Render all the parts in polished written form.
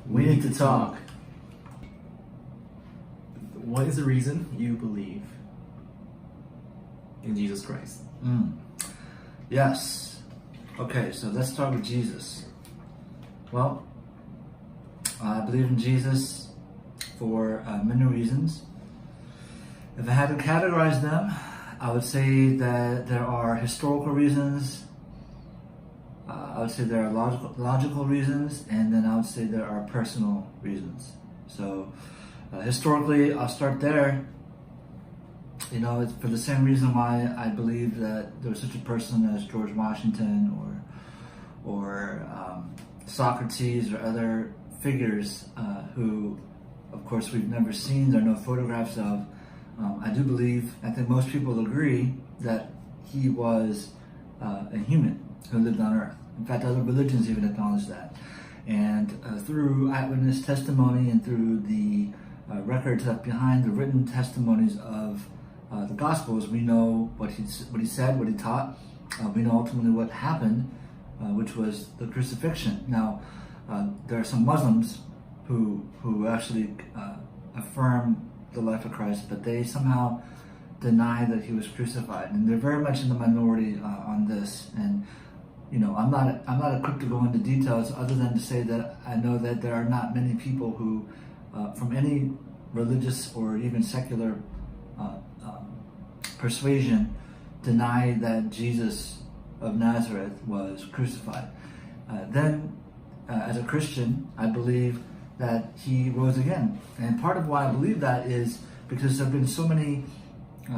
We need to talk. What is the reason you believe in Jesus Christ? Yes. Okay, so let's start with Jesus. Well, I believe in Jesus for many reasons. If I had to categorize them, I would say that there are historical reasons, I would say there are logical reasons, and then I would say there are personal reasons. So historically, I'll start there. You know, it's for the same reason why I believe that there was such a person as George Washington or Socrates or other figures who, of course, we've never seen, there are no photographs of. I do believe, I think most people agree, that he was a human who lived on Earth. In fact, other religions even acknowledge that. And through eyewitness testimony and through the records left behind, the written testimonies of the Gospels, we know what he said, what he taught. We know ultimately what happened, which was the crucifixion. Now, there are some Muslims who actually affirm the life of Christ, but they somehow deny that he was crucified, and they're very much in the minority on this. And you know, I'm not equipped to go into details other than to say that I know that there are not many people who, from any religious or even secular persuasion, deny that Jesus of Nazareth was crucified. As a Christian, I believe that he rose again. And part of why I believe that is because there have been so many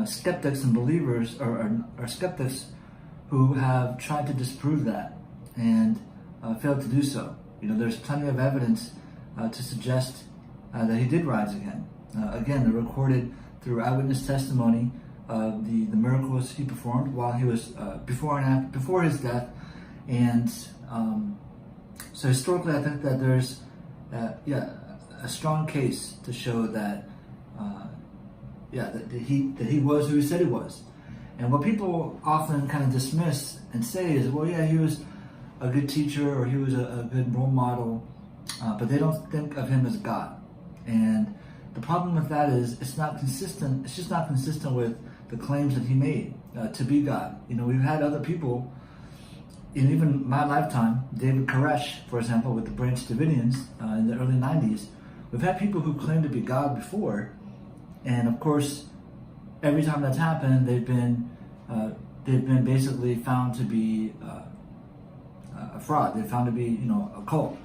skeptics and believers, or skeptics, who have tried to disprove that and failed to do so. You know, there's plenty of evidence to suggest that he did rise again. Again, they're recorded through eyewitness testimony of the miracles he performed while he was before his death. And so historically, I think that there's a strong case to show that that he was who he said he was. And what people often kind of dismiss and say is, well, yeah, he was a good teacher or he was a good role model, but they don't think of him as God. And the problem with that is it's not consistent. It's just not consistent with the claims that he made to be God. You know, we've had other people in even my lifetime, David Koresh, for example, with the Branch Davidians in the early 90s, we've had people who claimed to be God before, and of course, every time that's happened, they've been basically found to be a fraud. They're found to be, you know, a cult.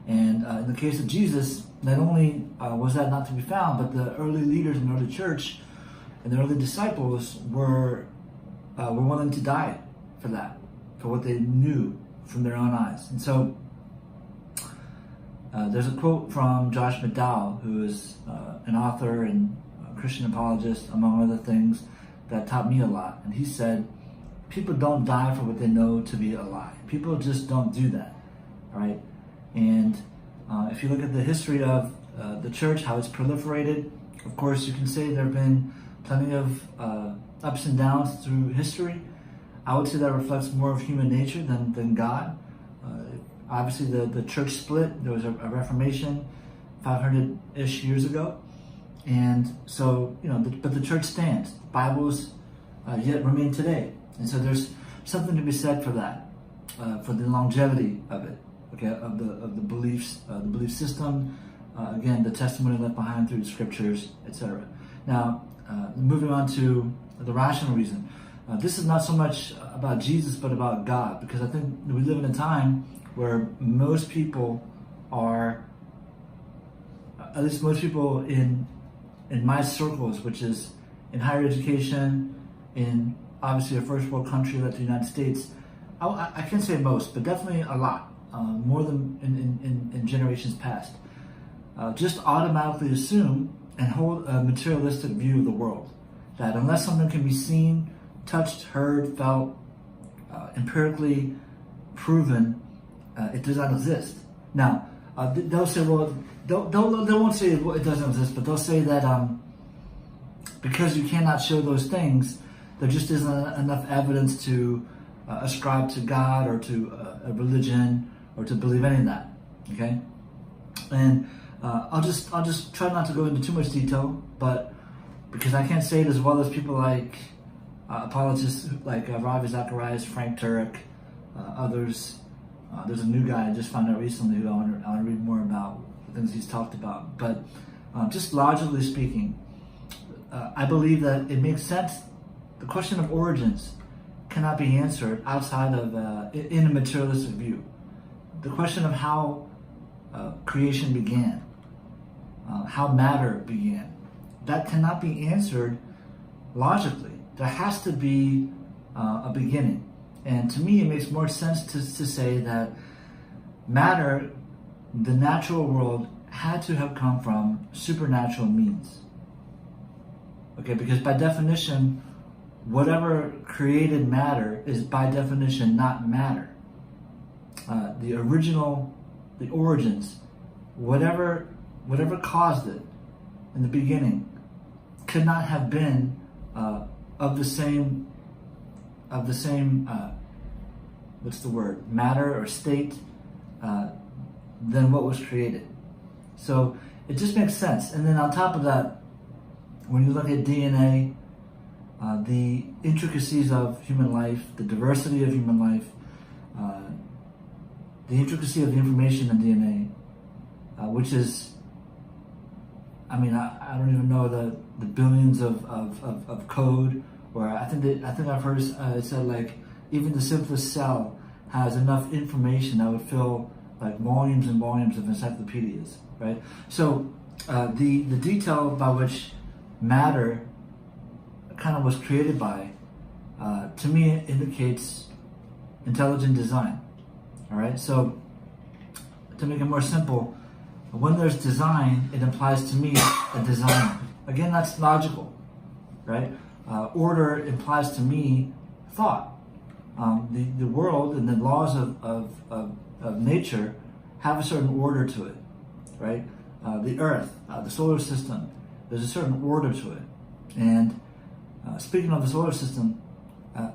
And in the case of Jesus, not only was that not to be found, but the early leaders in the early church and the early disciples were willing to die for that, for what they knew from their own eyes. And so there's a quote from Josh McDowell, who is an author and a Christian apologist, among other things, that taught me a lot. And he said, people don't die for what they know to be a lie. People just don't do that, right? And if you look at the history of the church, how it's proliferated, of course, you can say there have been plenty of ups and downs through history. I would say that reflects more of human nature than God. Obviously, the church split. There was a Reformation 500-ish years ago. And so, you know, but the church stands. Bibles yet remain today. And so there's something to be said for that, for the longevity of it, okay, of the beliefs, the belief system, again, the testimony left behind through the scriptures, etc. Now, moving on to the rational reason. This is not so much about Jesus, but about God, because I think we live in a time where most people are, at least most people in my circles, which is in higher education, in obviously a first world country like the United States, I can't say most, but definitely a lot, more than in generations past, just automatically assume and hold a materialistic view of the world, that unless something can be seen, touched, heard, felt, empirically proven, it does not exist. Now, they'll say, well, they won't say it doesn't exist, but they'll say that because you cannot show those things, there just isn't enough evidence to ascribe to God or to a religion or to believe any of that. Okay? And I'll just try not to go into too much detail, but because I can't say it as well as people like apologists like Ravi Zacharias, Frank Turek, others. There's a new guy I just found out recently who I want to read more about the things he's talked about. But just logically speaking, I believe that it makes sense. The question of origins cannot be answered outside of in a materialistic view. The question of how creation began, how matter began, that cannot be answered logically. There has to be a beginning. And to me, it makes more sense to say that matter, the natural world, had to have come from supernatural means. Okay, because by definition, whatever created matter is by definition not matter. The origins, whatever caused it in the beginning, could not have been of the same matter or state than what was created. So it just makes sense. And then on top of that, when you look at DNA, the intricacies of human life, the diversity of human life, the intricacy of the information in DNA, which is, I don't even know the billions of code. Or I think I've heard it said like even the simplest cell has enough information that would fill like volumes and volumes of encyclopedias, right? So the detail by which matter kind of was created by, to me, it indicates intelligent design. All right. So to make it more simple, when there's design, it implies to me a designer. Again, that's logical, right? Order implies to me thought. The world and the laws of nature have a certain order to it, right? The Earth, the solar system, there's a certain order to it. And speaking of the solar system,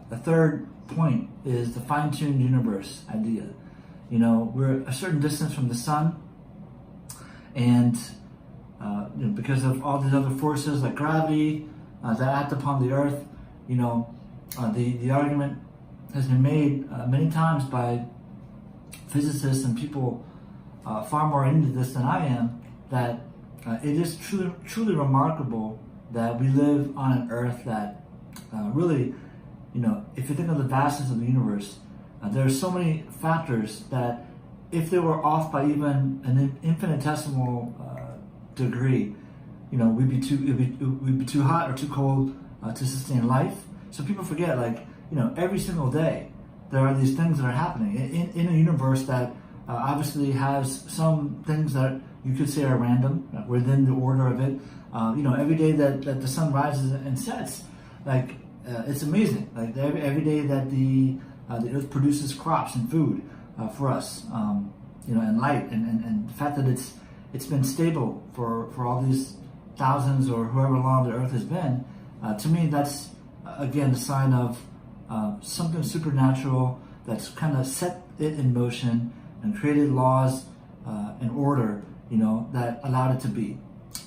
the third point is the fine-tuned universe idea. We're a certain distance from the sun, and because of all these other forces like gravity, that act upon the earth, the argument has been made many times by physicists and people far more into this than I am, that it is truly remarkable that we live on an earth that really, if you think of the vastness of the universe, there are so many factors that if they were off by even an infinitesimal degree, we'd be too hot or too cold to sustain life. So people forget, every single day there are these things that are happening in a universe that obviously has some things that you could say are random within the order of it. Every day that the sun rises and sets, it's amazing. Every day that the earth produces crops and food for us, and light, and the fact that it's been stable for all these thousands or however long the earth has been, to me that's again a sign of something supernatural that's kind of set it in motion and created laws and order, that allowed it to be.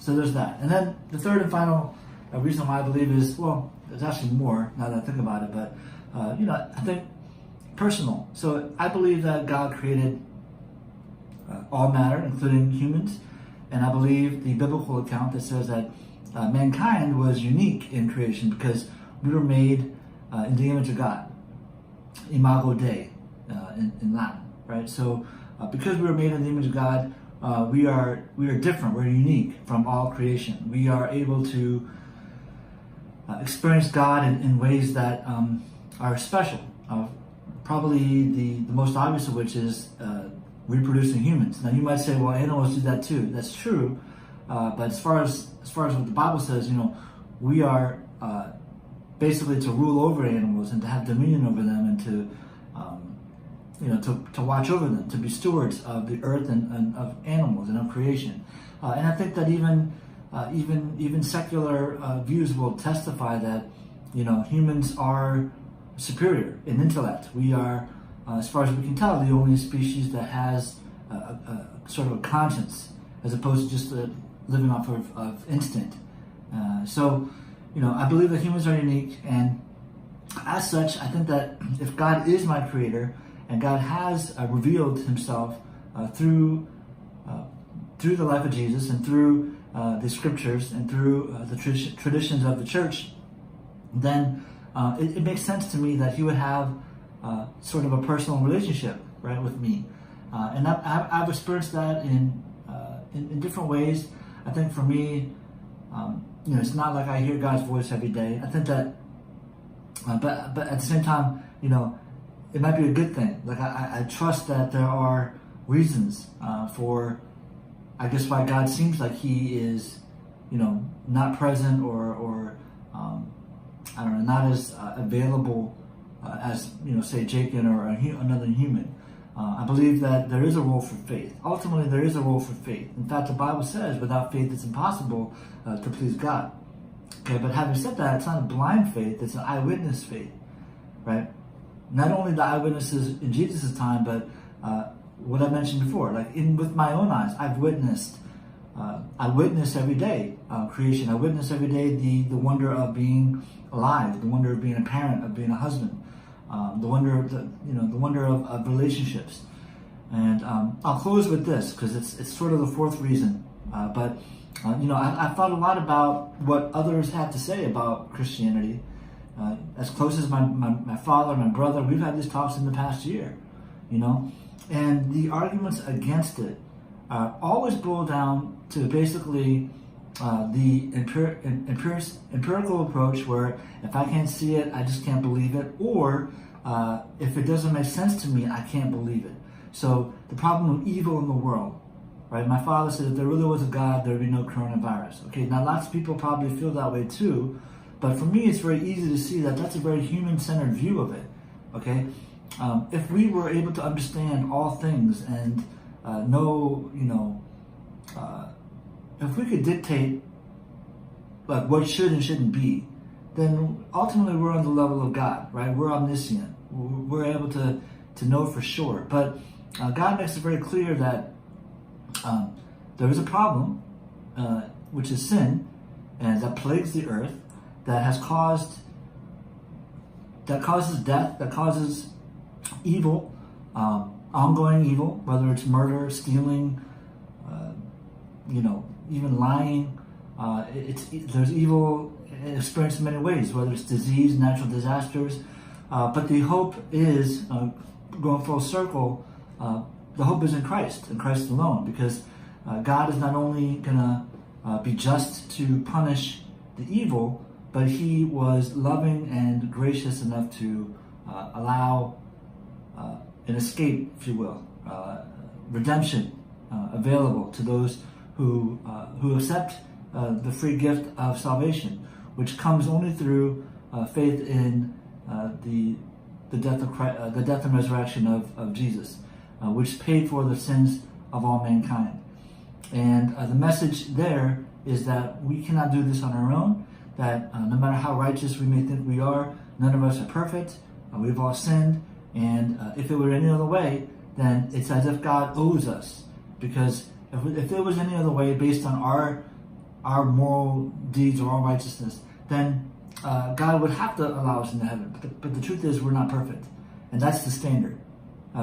So there's that. And then the third and final reason why I believe is, well, there's actually more now that I think about it, but I think personal. So I believe that God created all matter, including humans, and I believe the biblical account that says that mankind was unique in creation because we were made in the image of God, imago Dei in Latin, right? So because we were made in the image of God, we are different. We're unique from all creation. We are able to experience God in ways that are special. Probably the most obvious of which is reproducing humans. Now you might say, well, animals do that too. That's true, but as far as what the Bible says, we are basically to rule over animals and to have dominion over them and to watch over them, to be stewards of the earth and of animals and of creation. And I think that even secular views will testify that humans are superior in intellect. We are, as far as we can tell, the only species that has a sort of a conscience as opposed to just living off of instinct. So, I believe that humans are unique, and as such, I think that if God is my creator and God has revealed himself through the life of Jesus and through the scriptures and through the traditions of the church, then it makes sense to me that he would have sort of a personal relationship, right, with me. And I've experienced that in different ways. I think for me, it's not like I hear God's voice every day. I think that, but at the same time, it might be a good thing. Like I trust that there are reasons for, I guess, why God seems like he is, not present or I don't know, not as available as, say, Jacob or another human. I believe that there is a role for faith. Ultimately, there is a role for faith. In fact, the Bible says, without faith, it's impossible to please God. Okay, but having said that, it's not a blind faith, it's an eyewitness faith, right? Not only the eyewitnesses in Jesus' time, but what I mentioned before, like with my own eyes, I witness every day creation. I witness every day the wonder of being alive, the wonder of being a parent, of being a husband, the wonder of the wonder of relationships. And I'll close with this because it's sort of the fourth reason. But I thought a lot about what others had to say about Christianity. As close as my father, my brother, we've had these talks in the past year, and the arguments against it always boil down to basically the empirical approach, where if I can't see it, I just can't believe it, or if it doesn't make sense to me, I can't believe it. So the problem of evil in the world, right? My father said if there really was a God, there would be no coronavirus. Okay, now lots of people probably feel that way too, but for me, it's very easy to see that that's a very human-centered view of it. Okay, if we were able to understand all things and know, if we could dictate like what should and shouldn't be, then ultimately we're on the level of God, right? We're omniscient. We're able to know for sure. But God makes it very clear that there is a problem, which is sin, and that plagues the earth, that causes death, that causes evil, ongoing evil, whether it's murder, stealing, even lying. There's evil experienced in many ways, whether it's disease, natural disasters. But the hope is, going full circle, the hope is in Christ alone, because God is not only going to be just to punish the evil, but he was loving and gracious enough to allow an escape, if you will, redemption available to those who accept the free gift of salvation, which comes only through faith in the death of Christ, the death and resurrection of Jesus, which paid for the sins of all mankind. And the message there is that we cannot do this on our own, that no matter how righteous we may think we are, none of us are perfect. We've all sinned, and if it were any other way, then it's as if God owes us. Because if there was any other way based on our moral deeds or our righteousness, then God would have to allow us into heaven. But the truth is, we're not perfect, and that's the standard,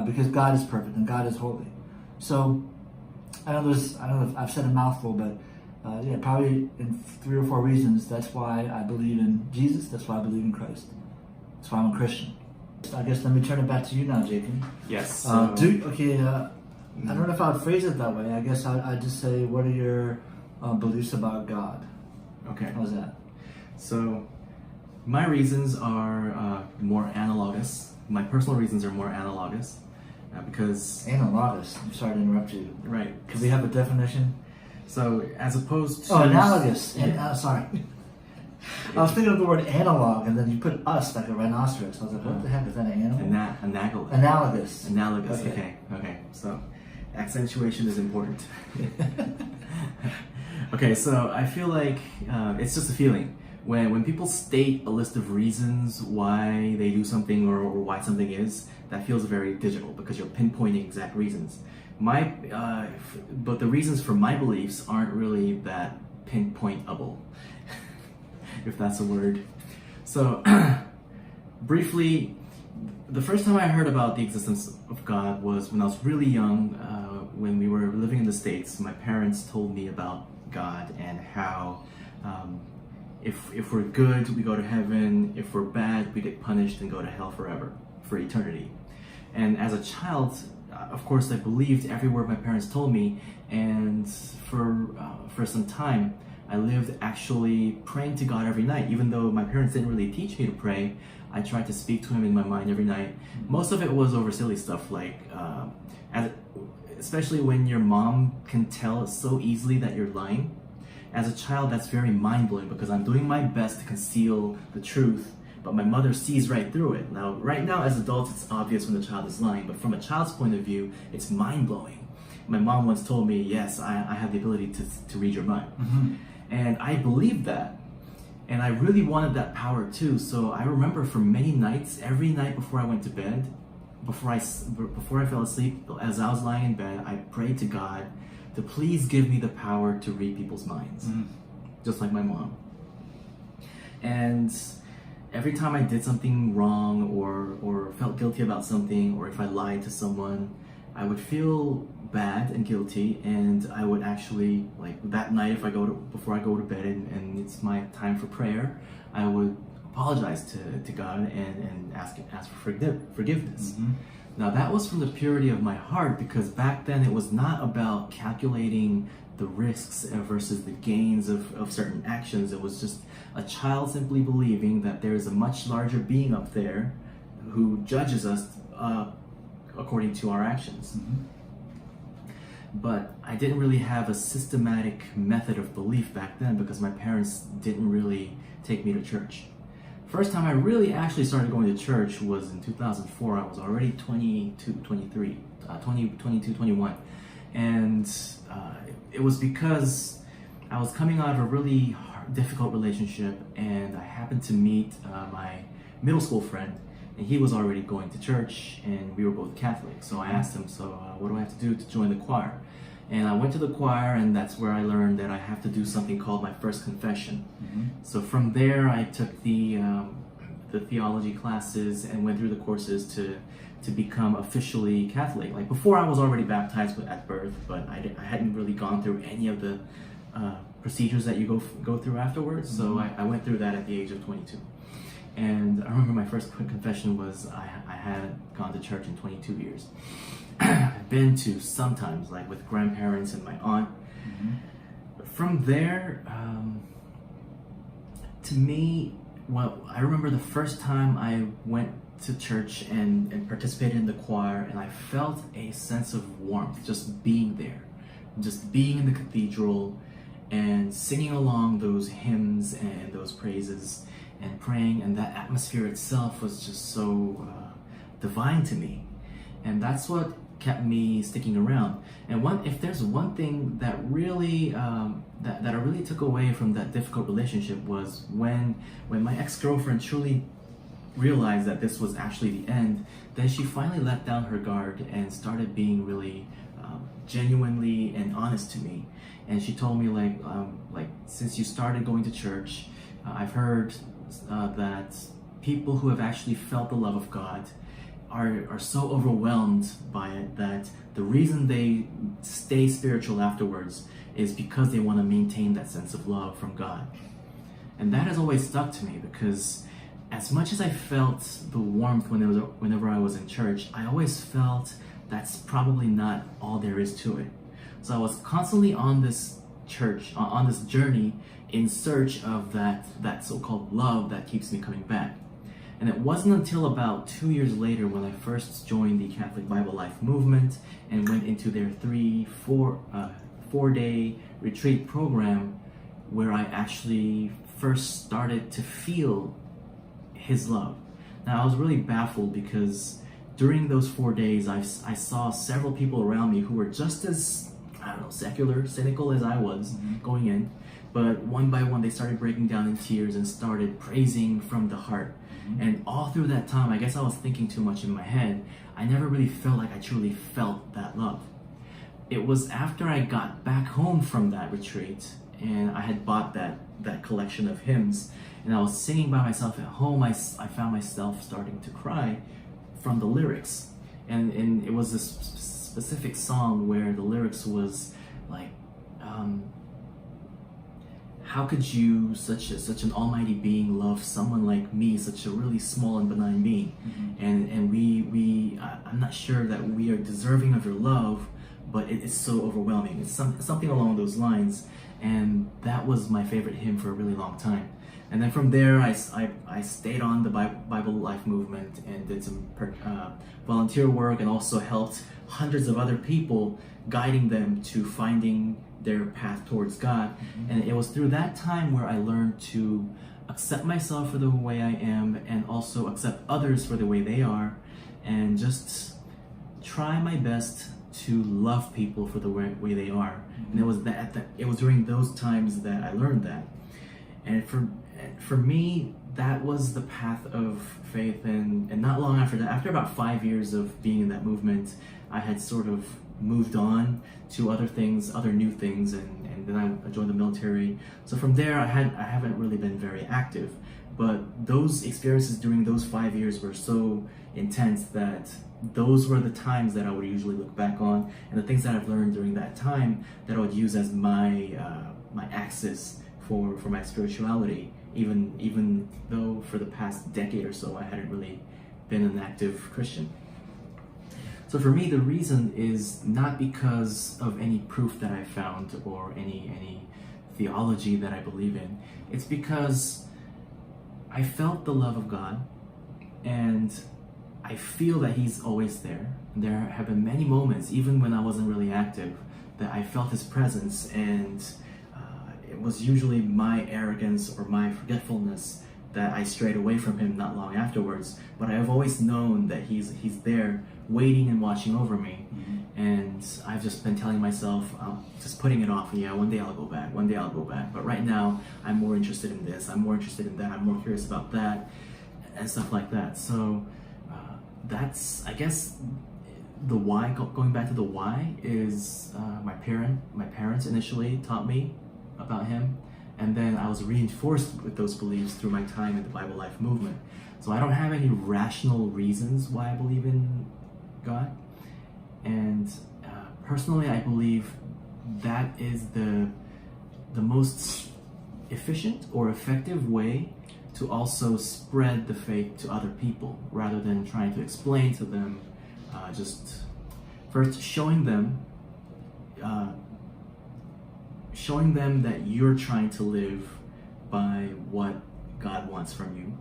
because God is perfect and God is holy. So I know I've said a mouthful, but probably in 3 or 4 reasons. That's why I believe in Jesus. That's why I believe in Christ. That's why I'm a Christian. I guess let me turn it back to you now, Jacob. Yes. I don't know if I would phrase it that way. I guess I'd just say, what are your beliefs about God? Okay. How's that? So, my reasons are more analogous. My personal reasons are more analogous because... Analogous? I'm sorry to interrupt you. Right. Could we have a definition? So, as opposed to... Oh, analogous. Yeah. Sorry. I was thinking of the word analog, and then you put us like a rhinoceros. I was like, what the heck is that, an animal? Analogous. Analogous. Okay. So, accentuation is important. Okay, so I feel like it's just a feeling. When people state a list of reasons why they do something or why something is, that feels very digital because you're pinpointing exact reasons. But the reasons for my beliefs aren't really that pinpointable, if that's a word. So, briefly, the first time I heard about the existence of God was when I was really young. When we were living in the States, my parents told me about God and how if we're good, we go to heaven. If we're bad, we get punished and go to hell forever, for eternity. And as a child, of course, I believed every word my parents told me. And for some time, I lived actually praying to God every night. Even though my parents didn't really teach me to pray, I tried to speak to Him in my mind every night. Most of it was over silly stuff, like especially when your mom can tell so easily that you're lying. As a child, that's very mind-blowing because I'm doing my best to conceal the truth, but my mother sees right through it. Now, right now, as adults, it's obvious when the child is lying, but from a child's point of view, it's mind-blowing. My mom once told me, yes, I have the ability to read your mind. Mm-hmm. And I believed that. And I really wanted that power too. So I remember for many nights, every night before I went to bed, before I fell asleep, as I was lying in bed, I prayed to God to please give me the power to read people's minds, just like my mom. And every time I did something wrong or felt guilty about something, or if I lied to someone, I would feel bad and guilty, and I would actually, like that night, before I go to bed and it's my time for prayer, I would apologize to God and ask for forgiveness. Mm-hmm. Now that was from the purity of my heart, because back then it was not about calculating the risks versus the gains of certain actions. It was just a child simply believing that there is a much larger being up there who judges us according to our actions. Mm-hmm. But I didn't really have a systematic method of belief back then because my parents didn't really take me to church. First time I really actually started going to church was in 2004. I was already 22, 21. And it was because I was coming out of a really difficult relationship, and I happened to meet my middle school friend, and he was already going to church, and we were both Catholic. So I asked him, what do I have to do to join the choir? And I went to the choir, and that's where I learned that I have to do something called my first confession. Mm-hmm. So from there, I took the theology classes and went through the courses to become officially Catholic. Like before, I was already baptized at birth, but I hadn't really gone through any of the procedures that you go through afterwards. Mm-hmm. So I went through that at the age of 22. And I remember my first confession was I hadn't gone to church in 22 years. I've been to sometimes, like with grandparents and my aunt. Mm-hmm. From there, to me, well, I remember the first time I went to church and participated in the choir, and I felt a sense of warmth just being there, just being in the cathedral and singing along those hymns and those praises and praying, and that atmosphere itself was just so divine to me. And that's what kept me sticking around. And if there's one thing that really that I really took away from that difficult relationship was when my ex-girlfriend truly realized that this was actually the end, then she finally let down her guard and started being really genuinely and honest to me. And she told me like since you started going to church, I've heard that people who have actually felt the love of God are so overwhelmed by it that the reason they stay spiritual afterwards is because they want to maintain that sense of love from God. And that has always stuck to me, because as much as I felt the warmth whenever I was in church, I always felt that's probably not all there is to it. So I was constantly on this journey in search of that so-called love that keeps me coming back. And it wasn't until about 2 years later when I first joined the Catholic Bible Life movement and went into their 4-day retreat program where I actually first started to feel His love. Now I was really baffled because during those 4 days I saw several people around me who were just as, secular, cynical as I was going in. But one by one, they started breaking down in tears and started praising from the heart. Mm-hmm. And all through that time, I guess I was thinking too much in my head. I never really felt like I truly felt that love. it was after I got back home from that retreat and I had bought that collection of hymns and I was singing by myself at home, I found myself starting to cry from the lyrics. And it was this specific song where the lyrics was like, how could you, such an almighty being, love someone like me, such a really small and benign being? And I'm not sure that we are deserving of your love, but it's so overwhelming. It's something along those lines, and that was my favorite hymn for a really long time. And then from there, I stayed on the Bible Life movement and did some volunteer work, and also helped hundreds of other people, guiding them to finding their path towards God. And it was through that time where I learned to accept myself for the way I am, and also accept others for the way they are, and just try my best to love people for the way they are. And it was during those times that I learned that. And for me, that was the path of faith. And not long after that, after about 5 years of being in that movement, I had sort of moved on to other things, other new things, and then I joined the military. So from there, I haven't really been very active. But those experiences during those 5 years were so intense that those were the times that I would usually look back on, and the things that I've learned during that time that I would use as my axis for my spirituality, even though for the past decade or so I hadn't really been an active Christian. So for me, the reason is not because of any proof that I found or any theology that I believe in. It's because I felt the love of God, and I feel that He's always there. There have been many moments, even when I wasn't really active, that I felt His presence, and it was usually my arrogance or my forgetfulness that I strayed away from Him not long afterwards. But I've always known that He's there, waiting and watching over me. And I've just been telling myself, just putting it off. Yeah, one day I'll go back. One day I'll go back. But right now, I'm more interested in this. I'm more interested in that. I'm more curious about that, and stuff like that. So that's, I guess, the why. Going back to the why is my parents initially taught me about Him, and then I was reinforced with those beliefs through my time in the Bible Life movement. So I don't have any rational reasons why I believe in God, and personally, I believe that is the most efficient or effective way to also spread the faith to other people, rather than trying to explain to them. Just first showing them that you're trying to live by what God wants from you,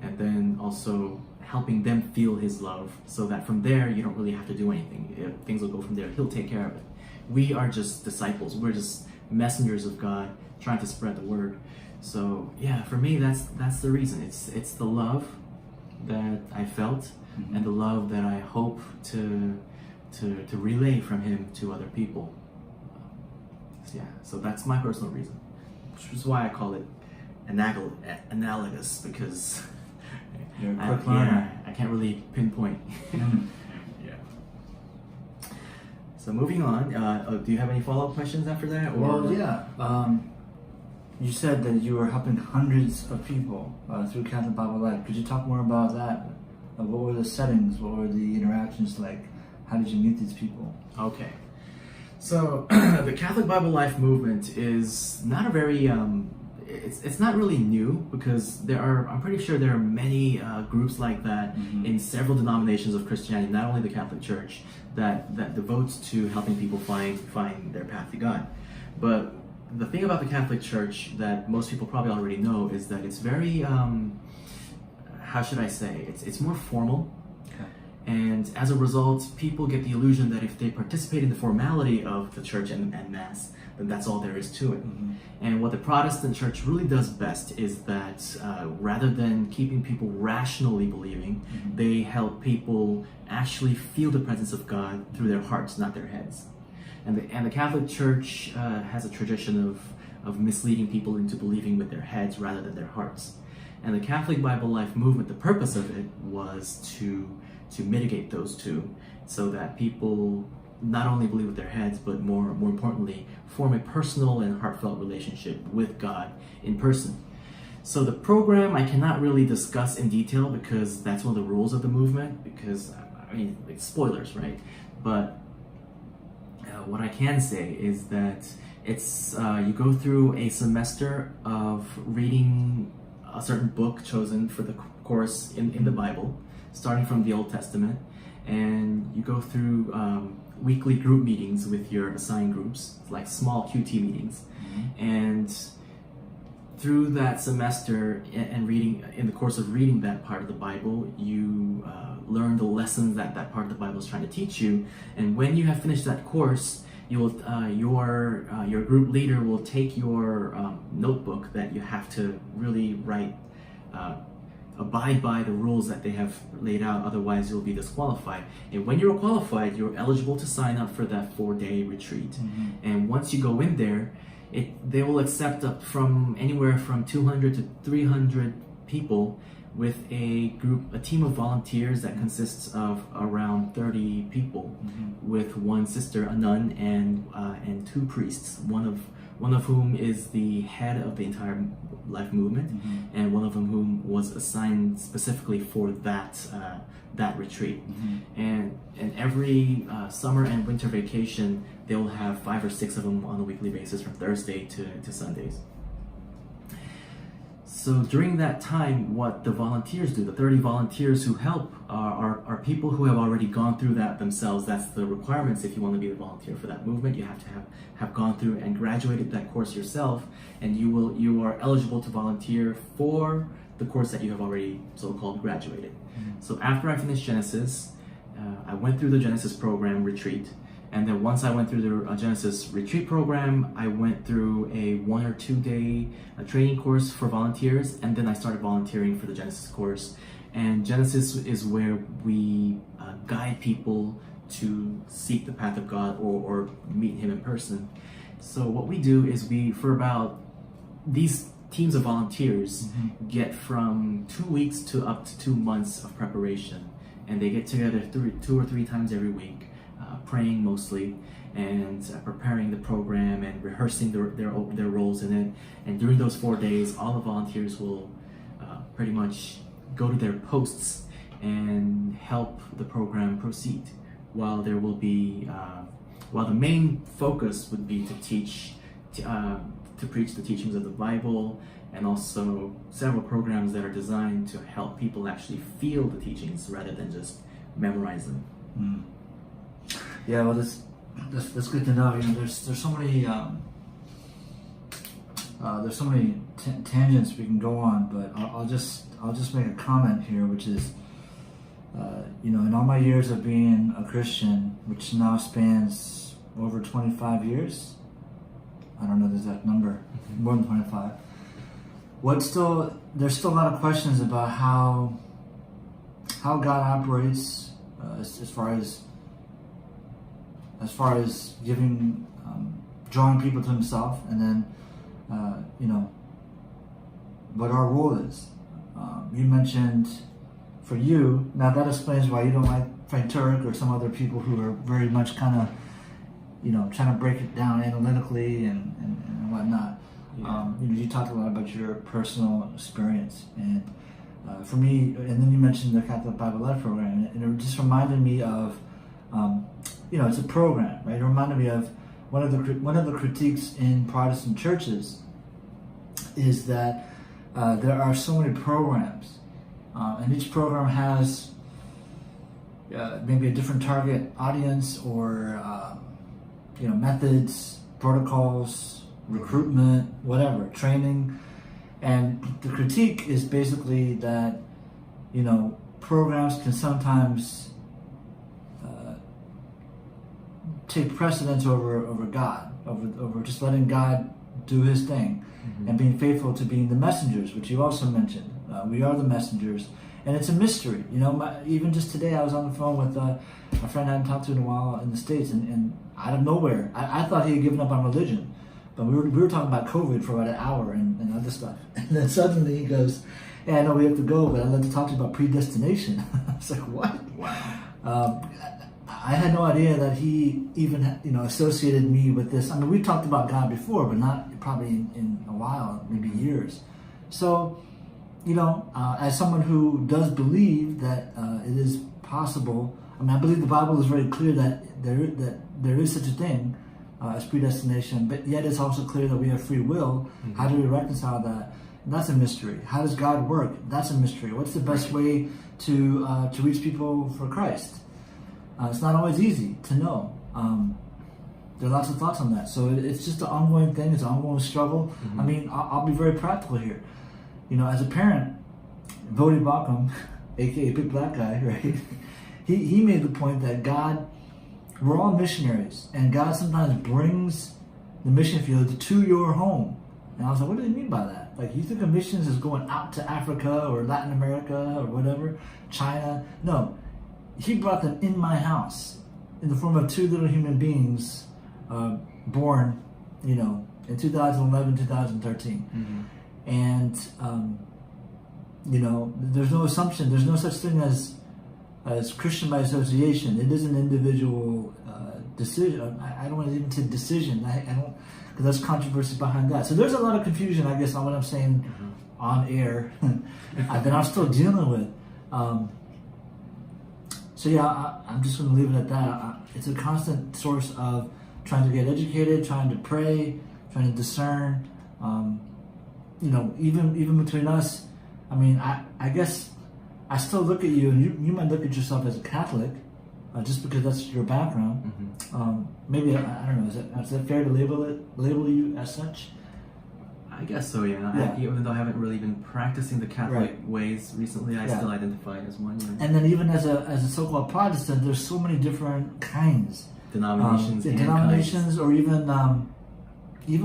and then also helping them feel His love, so that from there you don't really have to do anything. Things will go from there. He'll take care of it. We are just disciples. We're just messengers of God trying to spread the word. So yeah, for me, that's the reason. It's the love that I felt, and the love that I hope to relay from Him to other people. Yeah, so that's my personal reason, which is why I call it analogous, because you're a quick learner. I can't really pinpoint. Yeah. So moving on, do you have any follow-up questions after that? Or? Well, yeah. You said that you were helping hundreds of people through Catholic Bible Life. Could you talk more about that? What were the settings? What were the interactions like? How did you meet these people? Okay. So the Catholic Bible Life movement is not a very it's not really new, because I'm pretty sure there are many groups like that in several denominations of Christianity, not only the Catholic Church, that devotes to helping people find their path to God. But the thing about the Catholic Church that most people probably already know is that it's very how should I say, it's more formal. And as a result, people get the illusion that if they participate in the formality of the church and Mass, then that's all there is to it. And what the Protestant church really does best is that rather than keeping people rationally believing, they help people actually feel the presence of God through their hearts, not their heads. And the Catholic Church has a tradition of misleading people into believing with their heads rather than their hearts. And the Catholic Bible Life movement, the purpose of it was to mitigate those two, so that people not only believe with their heads, but more importantly, form a personal and heartfelt relationship with God in person. So the program I cannot really discuss in detail because that's one of the rules of the movement, because I mean, like, spoilers, right? But what I can say is that it's you go through a semester of reading a certain book chosen for the course in the Bible, starting from the Old Testament, and you go through weekly group meetings with your assigned groups, like small QT meetings, and through that semester and reading, in the course of reading that part of the Bible, you learn the lessons that part of the Bible is trying to teach you. And when you have finished that course, you will your group leader will take your notebook that you have to really write, abide by the rules that they have laid out, otherwise you'll be disqualified. And when you're qualified, you're eligible to sign up for that 4-day retreat. And once you go in there, they will accept up from anywhere from 200 to 300 people, with a team of volunteers that consists of around 30 people, with one sister, a nun, and 2 priests, one of whom is the head of the entire life movement, and one of them whom was assigned specifically for that retreat. And every summer and winter vacation, they will have 5 or 6 of them on a weekly basis from Thursday to Sundays. So during that time, what the volunteers do, the 30 volunteers who help, are people who have already gone through that themselves. That's the requirements if you want to be a volunteer for that movement. You have to have gone through and graduated that course yourself, and you are eligible to volunteer for the course that you have already so-called graduated. So after I finished Genesis, I went through the Genesis program retreat. And then once I went through the Genesis retreat program, I went through a 1 or 2 day training course for volunteers, and then I started volunteering for the Genesis course. And Genesis is where we guide people to seek the path of God or meet Him in person. So what we do is these teams of volunteers get from 2 weeks to up to 2 months of preparation, and they get together 2 or 3 times every week. Praying mostly, and preparing the program and rehearsing their roles in it. And during those 4 days, all the volunteers will pretty much go to their posts and help the program proceed. While there will be, while the main focus would be to teach, to preach the teachings of the Bible, and also several programs that are designed to help people actually feel the teachings rather than just memorize them. Yeah, well, that's good to know. You know, there's so many tangents we can go on, but I'll just make a comment here, which is, you know, in all my years of being a Christian, which now spans over 25 years, I don't know the exact number, more than 25. There's still a lot of questions about how God operates as far as giving, drawing people to Himself, and then, you know, what our role is. You mentioned, for you, now that explains why you don't like Frank Turek or some other people who are very much kind of, you know, trying to break it down analytically and whatnot. Yeah. You know, you talked a lot about your personal experience, and for me, and then you mentioned the Catholic Bible Life program, and it just reminded me of, you know, it's a program, right? It reminded me of one of the critiques in Protestant churches is that there are so many programs, and each program has maybe a different target audience, or you know, methods, protocols, recruitment, whatever, training. And the critique is basically that, you know, programs can sometimes take precedence over God, over just letting God do His thing, and being faithful to being the messengers, which you also mentioned. We are the messengers, and it's a mystery. You know, even just today, I was on the phone with a friend I hadn't talked to in a while in the States, and out of nowhere, I thought he had given up on religion, but we were talking about COVID for about an hour and other stuff, and then suddenly he goes, "Yeah, I know we have to go, but I'd like to talk to you about predestination." I was like, "What?" Wow. I had no idea that he even associated me with this. I mean, we've talked about God before, but not probably in a while, maybe years. So, as someone who does believe that it is possible, I mean, I believe the Bible is very clear that there is such a thing as predestination, but yet it's also clear that we have free will. Mm-hmm. How do we reconcile that? That's a mystery. How does God work? That's a mystery. What's the best way to reach people for Christ? It's not always easy to know. There are lots of thoughts on that. So it's just an ongoing thing. It's an ongoing struggle. Mm-hmm. I mean, I'll be very practical here. As a parent, Bodie Bauckham, aka Big Black Guy, right? He made the point that God, we're all missionaries, and God sometimes brings the mission field to your home. And I was like, what do you mean by that? Like, you think of missions as going out to Africa or Latin America or whatever, China? No, he brought them in my house in the form of two little human beings born, in 2011, 2013. Mm-hmm. And, there's no assumption. There's no such thing as Christian by association. It is an individual decision. I don't want to even say decision. I don't, because there's controversy behind that. So there's a lot of confusion, I guess, on what I'm saying mm-hmm. on air that I'm still dealing with. I'm just going to leave it at that. It's a constant source of trying to get educated, trying to pray, trying to discern. Even between us, I mean, I guess I still look at you, and you might look at yourself as a Catholic, just because that's your background. Mm-hmm. Maybe I don't know. Is that fair to label you as such? I guess so. Yeah. Even though I haven't really been practicing the Catholic ways recently, I still identify as one. Yeah. And then even as a so-called Protestant, there's so many different kinds, denominations, or even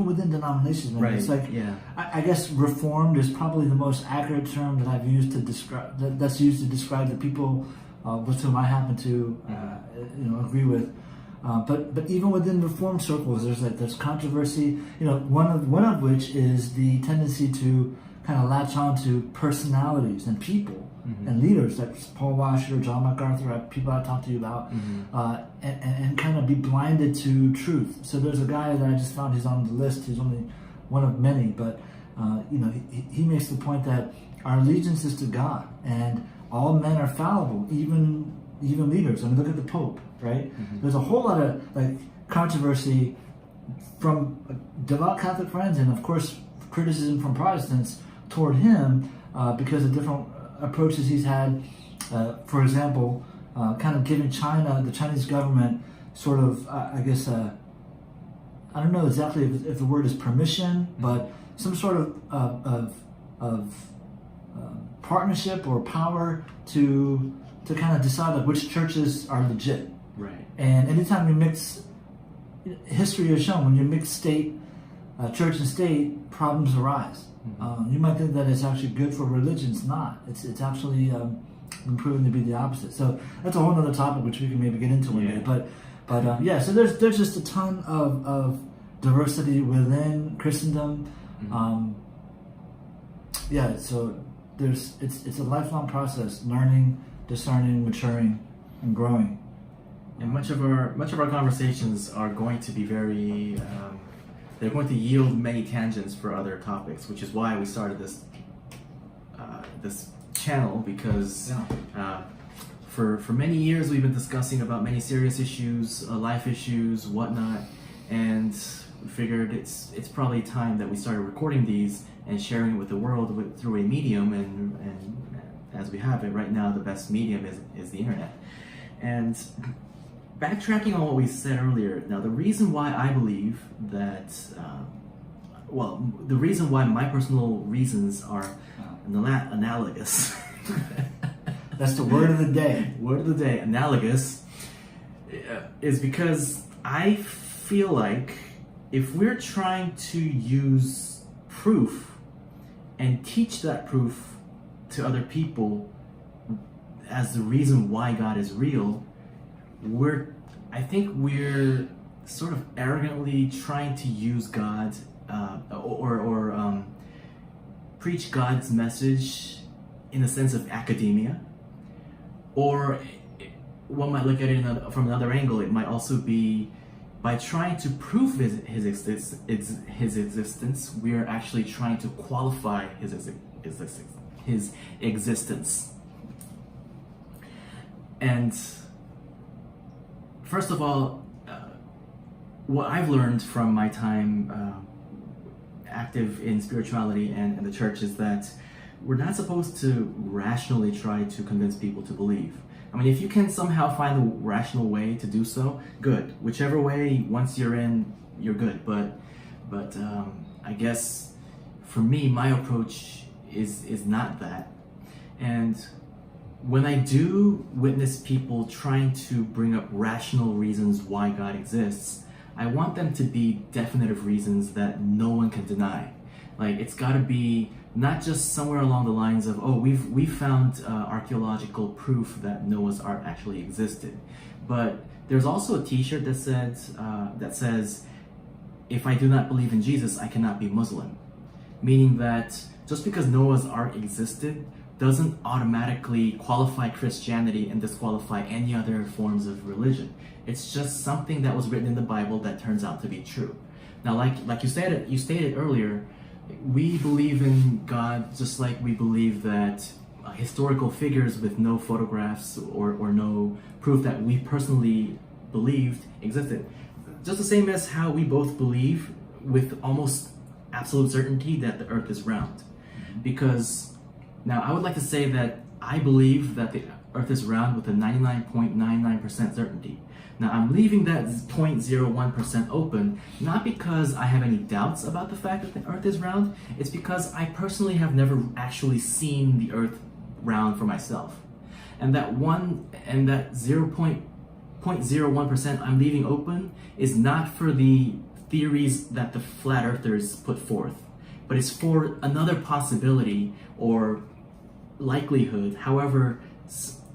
within denominations. Man. Right. It's like I guess Reformed is probably the most accurate term that I've used to describe. That's used to describe the people with whom I happen to agree with. But even within Reformed circles, there's controversy. One of which is the tendency to kind of latch on to personalities and people mm-hmm. and leaders like Paul Washer, John MacArthur, people I talked to you about, mm-hmm. and kind of be blinded to truth. So there's a guy that I just found, he's on the list. He's only one of many, but he makes the point that our allegiance is to God, and all men are fallible, even leaders. I mean, look at the Pope, right? Mm-hmm. There's a whole lot of controversy from devout Catholic friends, and of course criticism from Protestants toward him because of different approaches he's had. For example, kind of giving the Chinese government, sort of, I don't know exactly if the word is permission, but some sort of partnership or power to kind of decide which churches are legit. Right. And anytime you mix, history has shown, when you mix church and state, problems arise. Mm-hmm. You might think that it's actually good for religion. It's not. It's actually been proven to be the opposite. So that's a whole other topic which we can maybe get into one day. But so there's just a ton of diversity within Christendom. Mm-hmm. So it's a lifelong process, learning, discerning, maturing, and growing. And much of our conversations are going to be very they're going to yield many tangents for other topics, which is why we started this channel, because for many years we've been discussing about many serious issues, life issues, whatnot, and we figured it's probably time that we started recording these and sharing it with the world through a medium, and as we have it right now, the best medium is the internet. And backtracking on what we said earlier, now the reason why I believe that, the reason why my personal reasons are analogous. That's the word of the day. Word of the day, analogous, is because I feel like if we're trying to use proof and teach that proof to other people as the reason why God is real, I think we're sort of arrogantly trying to use God or preach God's message in the sense of academia, or one might look at it from another angle. It might also be by trying to prove his existence, we are actually trying to qualify his existence. And first of all, what I've learned from my time active in spirituality and the church is that we're not supposed to rationally try to convince people to believe. I mean, if you can somehow find a rational way to do so, good. Whichever way, once you're in, you're good. But I guess for me, my approach is not that. And when I do witness people trying to bring up rational reasons why God exists, I want them to be definitive reasons that no one can deny. Like, it's got to be not just somewhere along the lines of, oh, we've found archaeological proof that Noah's Ark actually existed. But there's also a T-shirt that says, if I do not believe in Jesus, I cannot be Muslim. Meaning that just because Noah's Ark existed doesn't automatically qualify Christianity and disqualify any other forms of religion. It's just something that was written in the Bible that turns out to be true. Now, like you stated earlier, we believe in God just like we believe that historical figures with no photographs or no proof that we personally believed existed. Just the same as how we both believe with almost absolute certainty that the earth is round. Because now I would like to say that I believe that the earth is round with a 99.99% certainty. Now I'm leaving that 0.01% open, not because I have any doubts about the fact that the earth is round, it's because I personally have never actually seen the earth round for myself. And that 0.01% I'm leaving open is not for the theories that the flat earthers put forth, but it's for another possibility or likelihood, however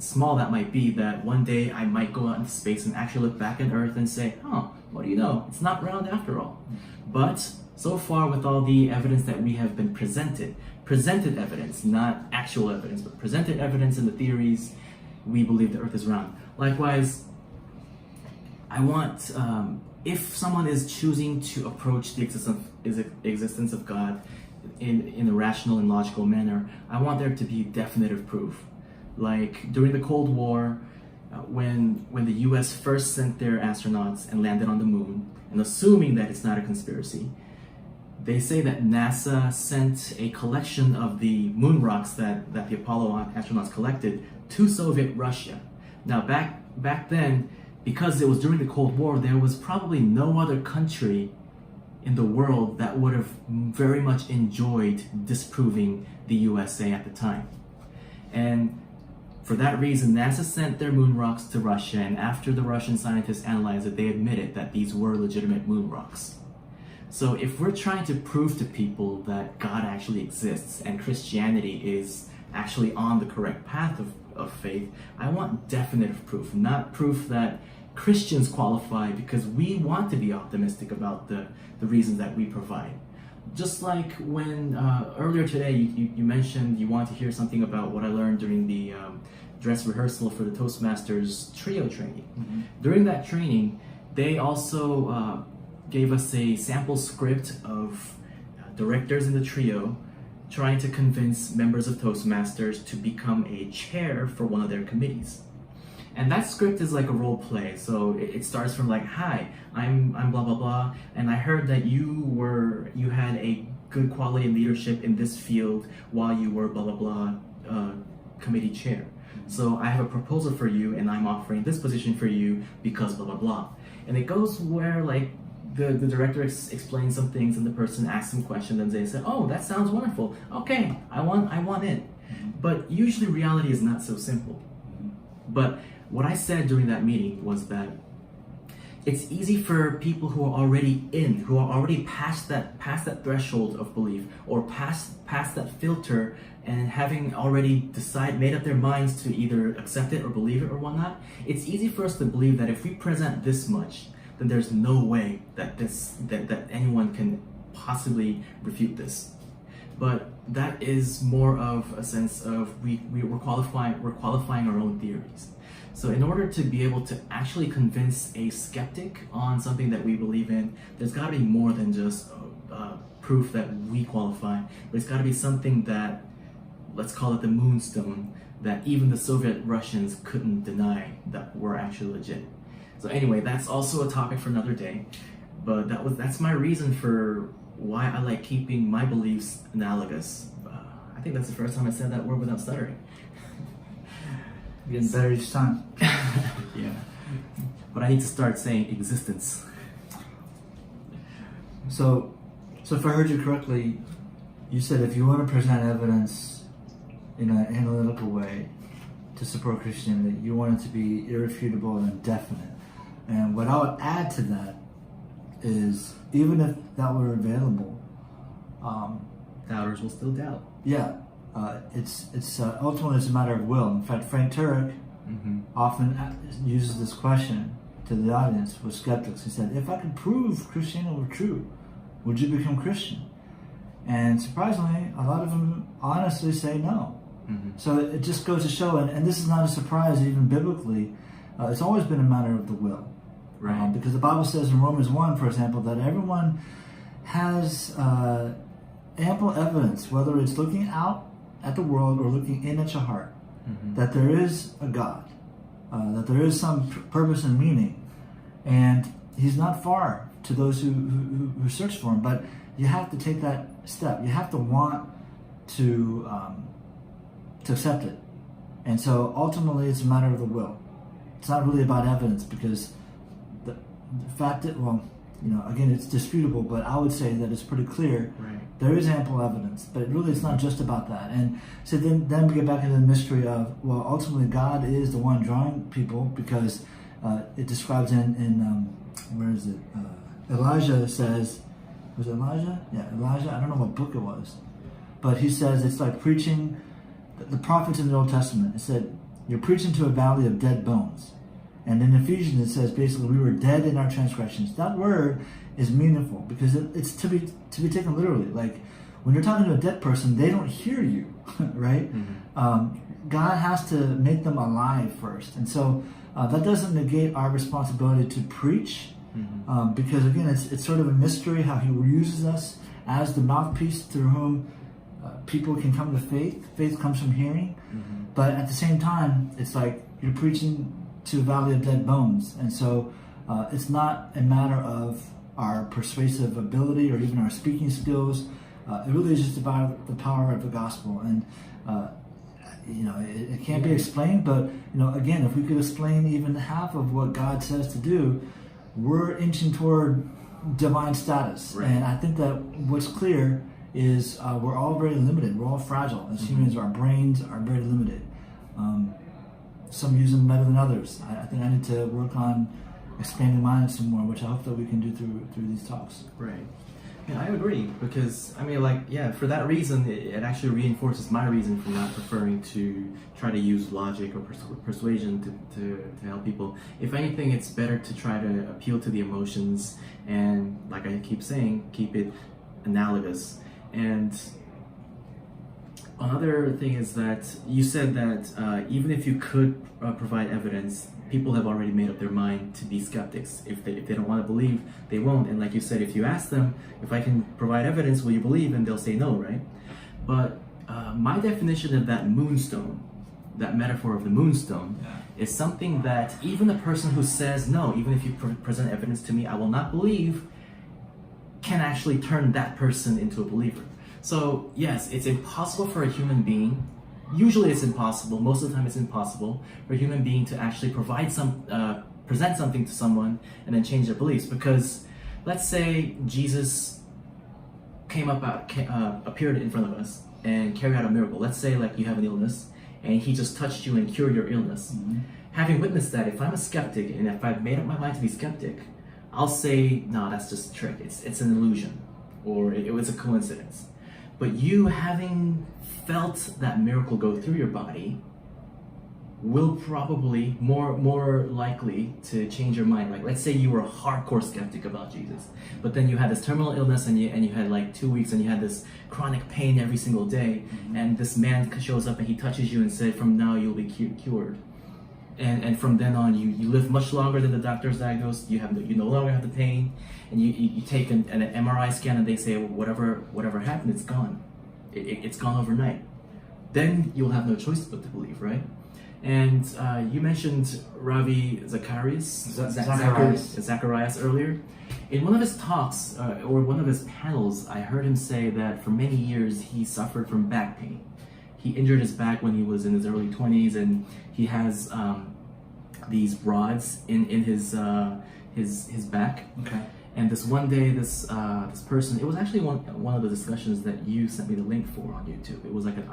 small that might be, that one day I might go out into space and actually look back at Earth and say, oh, what do you know? It's not round after all. But so far, with all the evidence that we have been presented evidence, not actual evidence, but presented evidence in the theories, we believe the Earth is round. Likewise, I want, if someone is choosing to approach the existence of God in a rational and logical manner, I want there to be definitive proof. Like during the Cold War, when the US first sent their astronauts and landed on the moon, and assuming that it's not a conspiracy, they say that NASA sent a collection of the moon rocks that the Apollo astronauts collected to Soviet Russia. Now back then, because it was during the Cold War, there was probably no other country in the world that would have very much enjoyed disproving the USA at the time. And for that reason, NASA sent their moon rocks to Russia, and after the Russian scientists analyzed it, they admitted that these were legitimate moon rocks. So if we're trying to prove to people that God actually exists and Christianity is actually on the correct path of faith, I want definitive proof, not proof that Christians qualify because we want to be optimistic about the reasons that we provide. Just like when earlier today you mentioned you want to hear something about what I learned during the dress rehearsal for the Toastmasters trio training. Mm-hmm. During that training, they also gave us a sample script of directors in the trio trying to convince members of Toastmasters to become a chair for one of their committees. And that script is like a role play. So it starts from like, hi, I'm blah blah blah, and I heard that you had a good quality in leadership in this field while you were blah blah blah committee chair. So I have a proposal for you, and I'm offering this position for you because blah blah blah. And it goes where like the director explains some things, and the person asks some questions, and they say, oh, that sounds wonderful. Okay, I want it. But usually reality is not so simple. But what I said during that meeting was that it's easy for people who are already past that threshold of belief, or past that filter, and having already made up their minds to either accept it or believe it or whatnot. It's easy for us to believe that if we present this much, then there's no way that anyone can possibly refute this. But that is more of a sense of we're qualifying our own theories. So in order to be able to actually convince a skeptic on something that we believe in, there's got to be more than just proof that we qualify. But it's got to be something that, let's call it the moonstone, that even the Soviet Russians couldn't deny that we're actually legit. So anyway, that's also a topic for another day. But that's my reason for why I like keeping my beliefs analogous. I think that's the first time I said that word without stuttering. Getting better each time. Yeah. But I need to start saying existence. So if I heard you correctly, you said if you want to present evidence in an analytical way to support Christianity, you want it to be irrefutable and definite. And what I would add to that is, even if that were available, Doubters will still doubt. yeah, it's ultimately it's a matter of will. In fact, Frank Turek often uses this question to the audience with skeptics. He said, "If I could prove Christianity were true, would you become Christian?" And surprisingly, a lot of them honestly say no. So it just goes to show, and this is not a surprise even biblically, it's always been a matter of the will. Right. Because the Bible says in Romans 1, for example, that everyone has ample evidence, whether it's looking out at the world or looking in at your heart, that there is a God, that there is some purpose and meaning, and He's not far to those who search for Him. But you have to take that step. You have to want to accept it. And so ultimately, it's a matter of the will. It's not really about evidence, because the fact that, well, again, it's disputable, but I would say that it's pretty clear. Right. There is ample evidence, but really it's not just about that. And so then we get back into the mystery of, well, ultimately God is the one drawing people, because it describes in where is it? Elijah says, was it Elijah? Yeah, Elijah. I don't know what book it was, but he says it's like preaching the prophets in the Old Testament. It said, you're preaching to a valley of dead bones. And in Ephesians it says basically we were dead in our transgressions. That word is meaningful because it's to be taken literally. Like when you're talking to a dead person, they don't hear you, right? God has to make them alive first, and so that doesn't negate our responsibility to preach, because again, it's sort of a mystery how He uses us as the mouthpiece through whom people can come to faith. Faith comes from hearing, but at the same time, it's like you're preaching to a valley of dead bones, and so it's not a matter of our persuasive ability or even our speaking skills. It really is just about the power of the gospel, and it can't be explained. But again, if we could explain even half of what God says to do, we're inching toward divine status. Right. And I think that what's clear is we're all very limited. We're all fragile as humans. Our brains are very limited. Some use them better than others. I think I need to work on expanding mine some more, which I hope that we can do through these talks. Right. Yeah, I agree, because for that reason, it actually reinforces my reason for not preferring to try to use logic or persuasion to help people. If anything, it's better to try to appeal to the emotions and, like I keep saying, keep it analogous. And another thing is that you said that even if you could provide evidence, people have already made up their mind to be skeptics. If they don't want to believe, they won't. And like you said, if you ask them, if I can provide evidence, will you believe? And they'll say no, right? But my definition of that moonstone, that metaphor of the moonstone, is something that even a person who says no, even if you present evidence to me, I will not believe, can actually turn that person into a believer. So yes, it's impossible for a human being. Usually it's impossible. Most of the time it's impossible for a human being to actually present something to someone and then change their beliefs. Because let's say Jesus appeared in front of us and carried out a miracle. Let's say like you have an illness and He just touched you and cured your illness. Having witnessed that, if I'm a skeptic and if I've made up my mind to be skeptic, I'll say, no, that's just a trick. It's an illusion, or it was a coincidence. But you, having felt that miracle go through your body, will probably more likely to change your mind. Like, let's say you were a hardcore skeptic about Jesus, but then you had this terminal illness and you had like 2 weeks and you had this chronic pain every single day, and this man shows up and he touches you and said, from now you'll be cured. and from then on you live much longer than the doctor's diagnosed. You no longer have the pain, and you take an MRI scan and they say, well, whatever happened, it's gone. It's gone overnight. Then you'll have no choice but to believe, right? And you mentioned Ravi Zacharias earlier. In one of his talks or one of his panels, I heard him say that for many years he suffered from back pain. He injured his back when he was in his early 20s, and he has these rods in his back. Okay. And this one day, this person, it was actually one of the discussions that you sent me the link for on YouTube. It was like an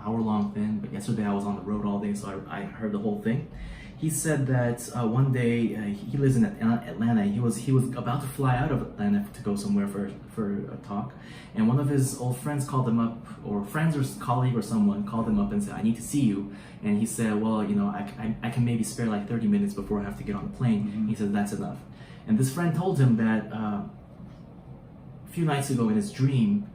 hour-long thing, but yesterday I was on the road all day, so I heard the whole thing. He said that one day he lives in Atlanta. He was about to fly out of Atlanta to go somewhere for a talk, and one of his old friends called him up, or friends or colleague or someone called him up and said, "I need to see you." And he said, "Well, I can maybe spare like 30 minutes before I have to get on the plane." Mm-hmm. He said, "That's enough." And this friend told him that a few nights ago in his dream,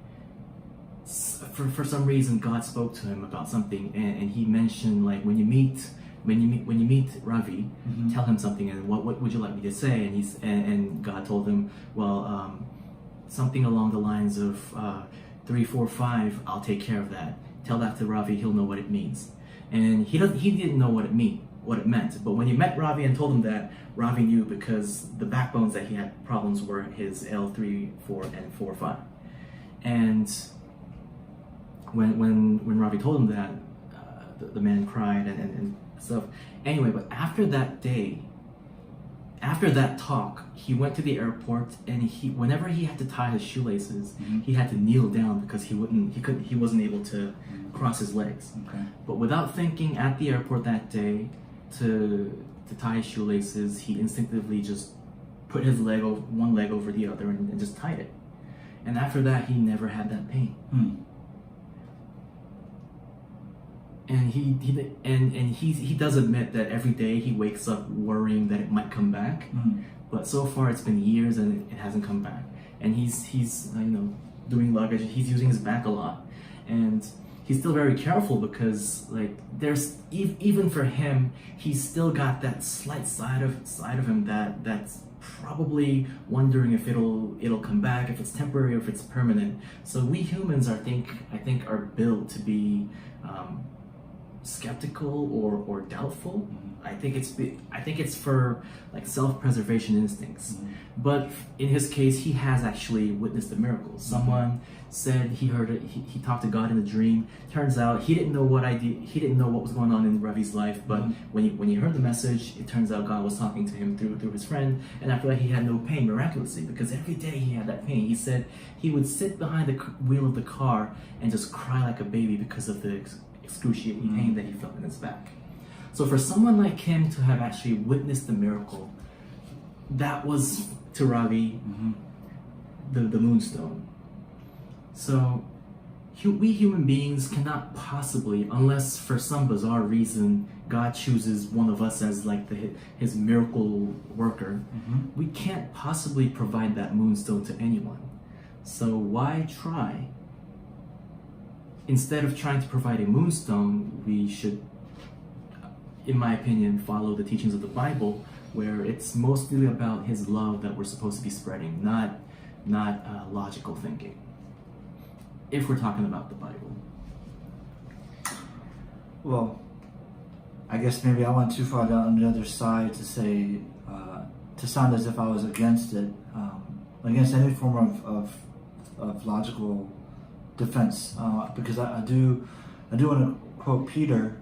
for some reason God spoke to him about something, and he mentioned, like, when you meet Ravi, mm-hmm. tell him something, and what would you like me to say? And God told him, well, something along the lines of 3, 4, 5. I'll take care of that. Tell that to Ravi. He'll know what it means. And he didn't know what it meant. But when he met Ravi and told him that, Ravi knew, because the backbones that he had problems were his L3, 4, and 4, 5. And when Ravi told him that, the man cried and stuff. Anyway, but after that day, after that talk, he went to the airport, and whenever he had to tie his shoelaces, mm-hmm. he had to kneel down because he wasn't able to cross his legs. Okay. But without thinking, at the airport that day, to tie his shoelaces, he instinctively just put his one leg over the other and just tied it. And after that, he never had that pain. And he does admit that every day he wakes up worrying that it might come back, but so far it's been years and it hasn't come back. And he's doing luggage. He's using his back a lot, and he's still very careful because, like, there's even for him, he's still got that slight side of him that's probably wondering if it'll come back, if it's temporary or if it's permanent. So we humans, I think are built to be skeptical or doubtful. I think it's for, like, self-preservation instincts. But in his case, he has actually witnessed a miracle. Someone said he heard it. He talked to God in a dream. Turns out he didn't know what was going on in Ravi's life. But when he heard the message, it turns out God was talking to him through his friend. And after that, he had no pain miraculously, because every day he had that pain. He said he would sit behind the wheel of the car and just cry like a baby because of the excruciating pain that he felt in his back. So for someone like him to have actually witnessed the miracle, that was, to Ravi, the moonstone. So we human beings cannot possibly, unless for some bizarre reason God chooses one of us as, like, his miracle worker, we can't possibly provide that moonstone to anyone. So why try? Instead of trying to provide a moonstone, we should, in my opinion, follow the teachings of the Bible, where it's mostly about His love that we're supposed to be spreading, not logical thinking, if we're talking about the Bible. Well, I guess maybe I went too far down on the other side to say, to sound as if I was against it, against any form of logical defense, because I do want to quote Peter.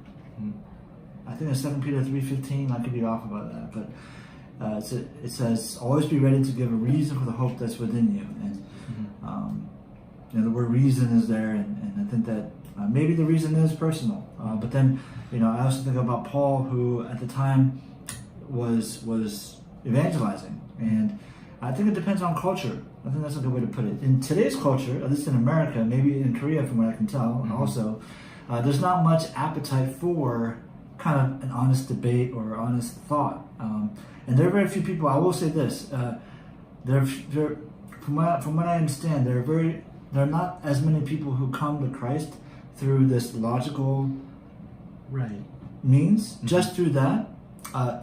I think it's 2 Peter 3:15. I could be off about that, but it says, "Always be ready to give a reason for the hope that's within you." And the word reason is there, and I think that maybe the reason is personal. But then, I also think about Paul, who at the time was evangelizing, and I think it depends on culture. I think that's a good way to put it. In today's culture, at least in America, maybe in Korea, from what I can tell, also, there's not much appetite for kind of an honest debate or honest thought. And there are very few people. I will say this: from what I understand, there are not as many people who come to Christ through this logical means, just through that.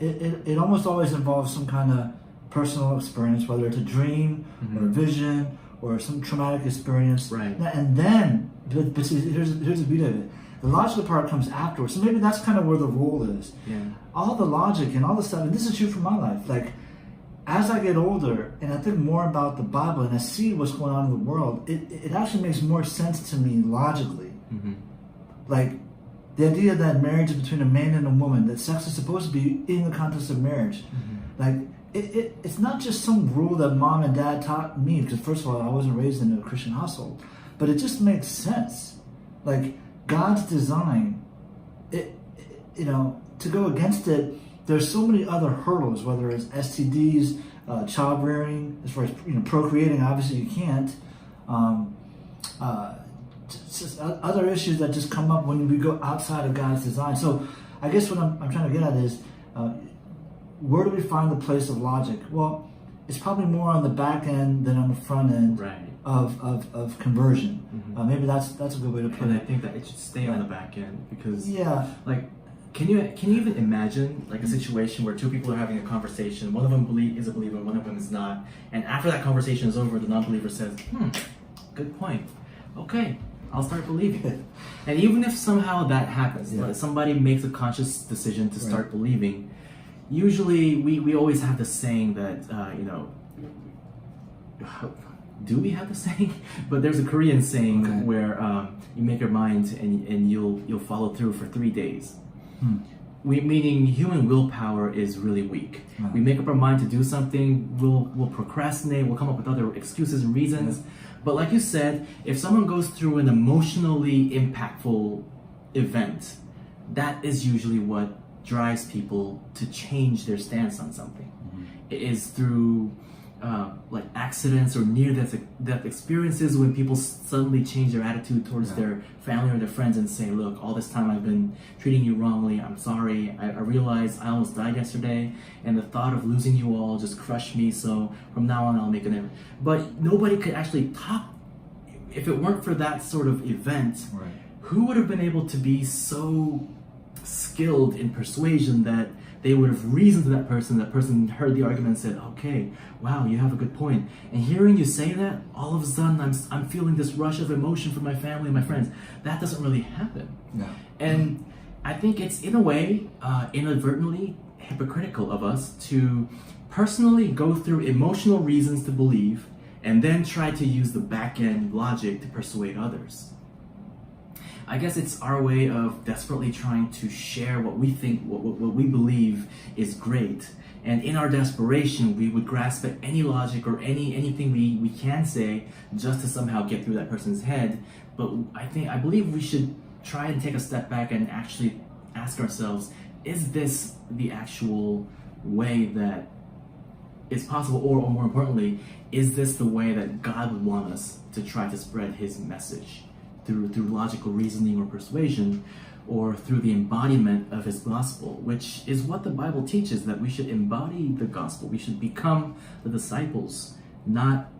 it almost always involves some kind of personal experience, whether it's a dream or a vision or some traumatic experience. Right. And then, but see, here's the beauty of it. The logical part comes afterwards. So maybe that's kind of where the role is. Yeah. All the logic and all the stuff, and this is true for my life. Like, as I get older and I think more about the Bible and I see what's going on in the world, it actually makes more sense to me logically. Like, the idea that marriage is between a man and a woman, that sex is supposed to be in the context of marriage. Like, it's not just some rule that mom and dad taught me, because first of all, I wasn't raised in a Christian household, but it just makes sense. Like, God's design, to go against it, there's so many other hurdles, whether it's STDs, child rearing, as far as procreating, obviously you can't. Just other issues that just come up when we go outside of God's design. So I guess what I'm trying to get at is, where do we find the place of logic? Well, it's probably more on the back end than on the front end. Right. Of conversion. Maybe that's a good way to put And it. I think that it should stay on the back end, because like, can you even imagine like a situation where two people are having a conversation, one of them is a believer, one of them is not, and after that conversation is over, the non-believer says, good point, okay, I'll start believing. And even if somehow that happens, like somebody makes a conscious decision to start believing, usually we always have the saying that do we have the saying? But there's a Korean saying where you make your mind and you'll follow through for 3 days. Meaning human willpower is really weak. We make up our mind to do something, we'll procrastinate, we'll come up with other excuses and reasons. But like you said, if someone goes through an emotionally impactful event, that is usually what drives people to change their stance on something. It is through like accidents or near-death experiences when people suddenly change their attitude towards their family or their friends and say, look, all this time I've been treating you wrongly, I'm sorry, I realize I almost died yesterday and the thought of losing you all just crushed me, so from now on I'll make an effort. But nobody could actually talk, if it weren't for that sort of event, who would have been able to be so skilled in persuasion that they would have reasoned to that person heard the argument and said, okay, wow, you have a good point. And hearing you say that, all of a sudden I'm feeling this rush of emotion from my family and my friends. That doesn't really happen. And I think it's, in a way, inadvertently hypocritical of us to personally go through emotional reasons to believe and then try to use the back-end logic to persuade others. I guess it's our way of desperately trying to share what we think, what we believe is great. And in our desperation, we would grasp at any logic or anything we can say just to somehow get through that person's head. But I believe we should try and take a step back and actually ask ourselves, is this the actual way that is possible? Or more importantly, is this the way that God would want us to try to spread His message? Through logical reasoning or persuasion, or through the embodiment of His gospel, which is what the Bible teaches, that we should embody the gospel. We should become the disciples, not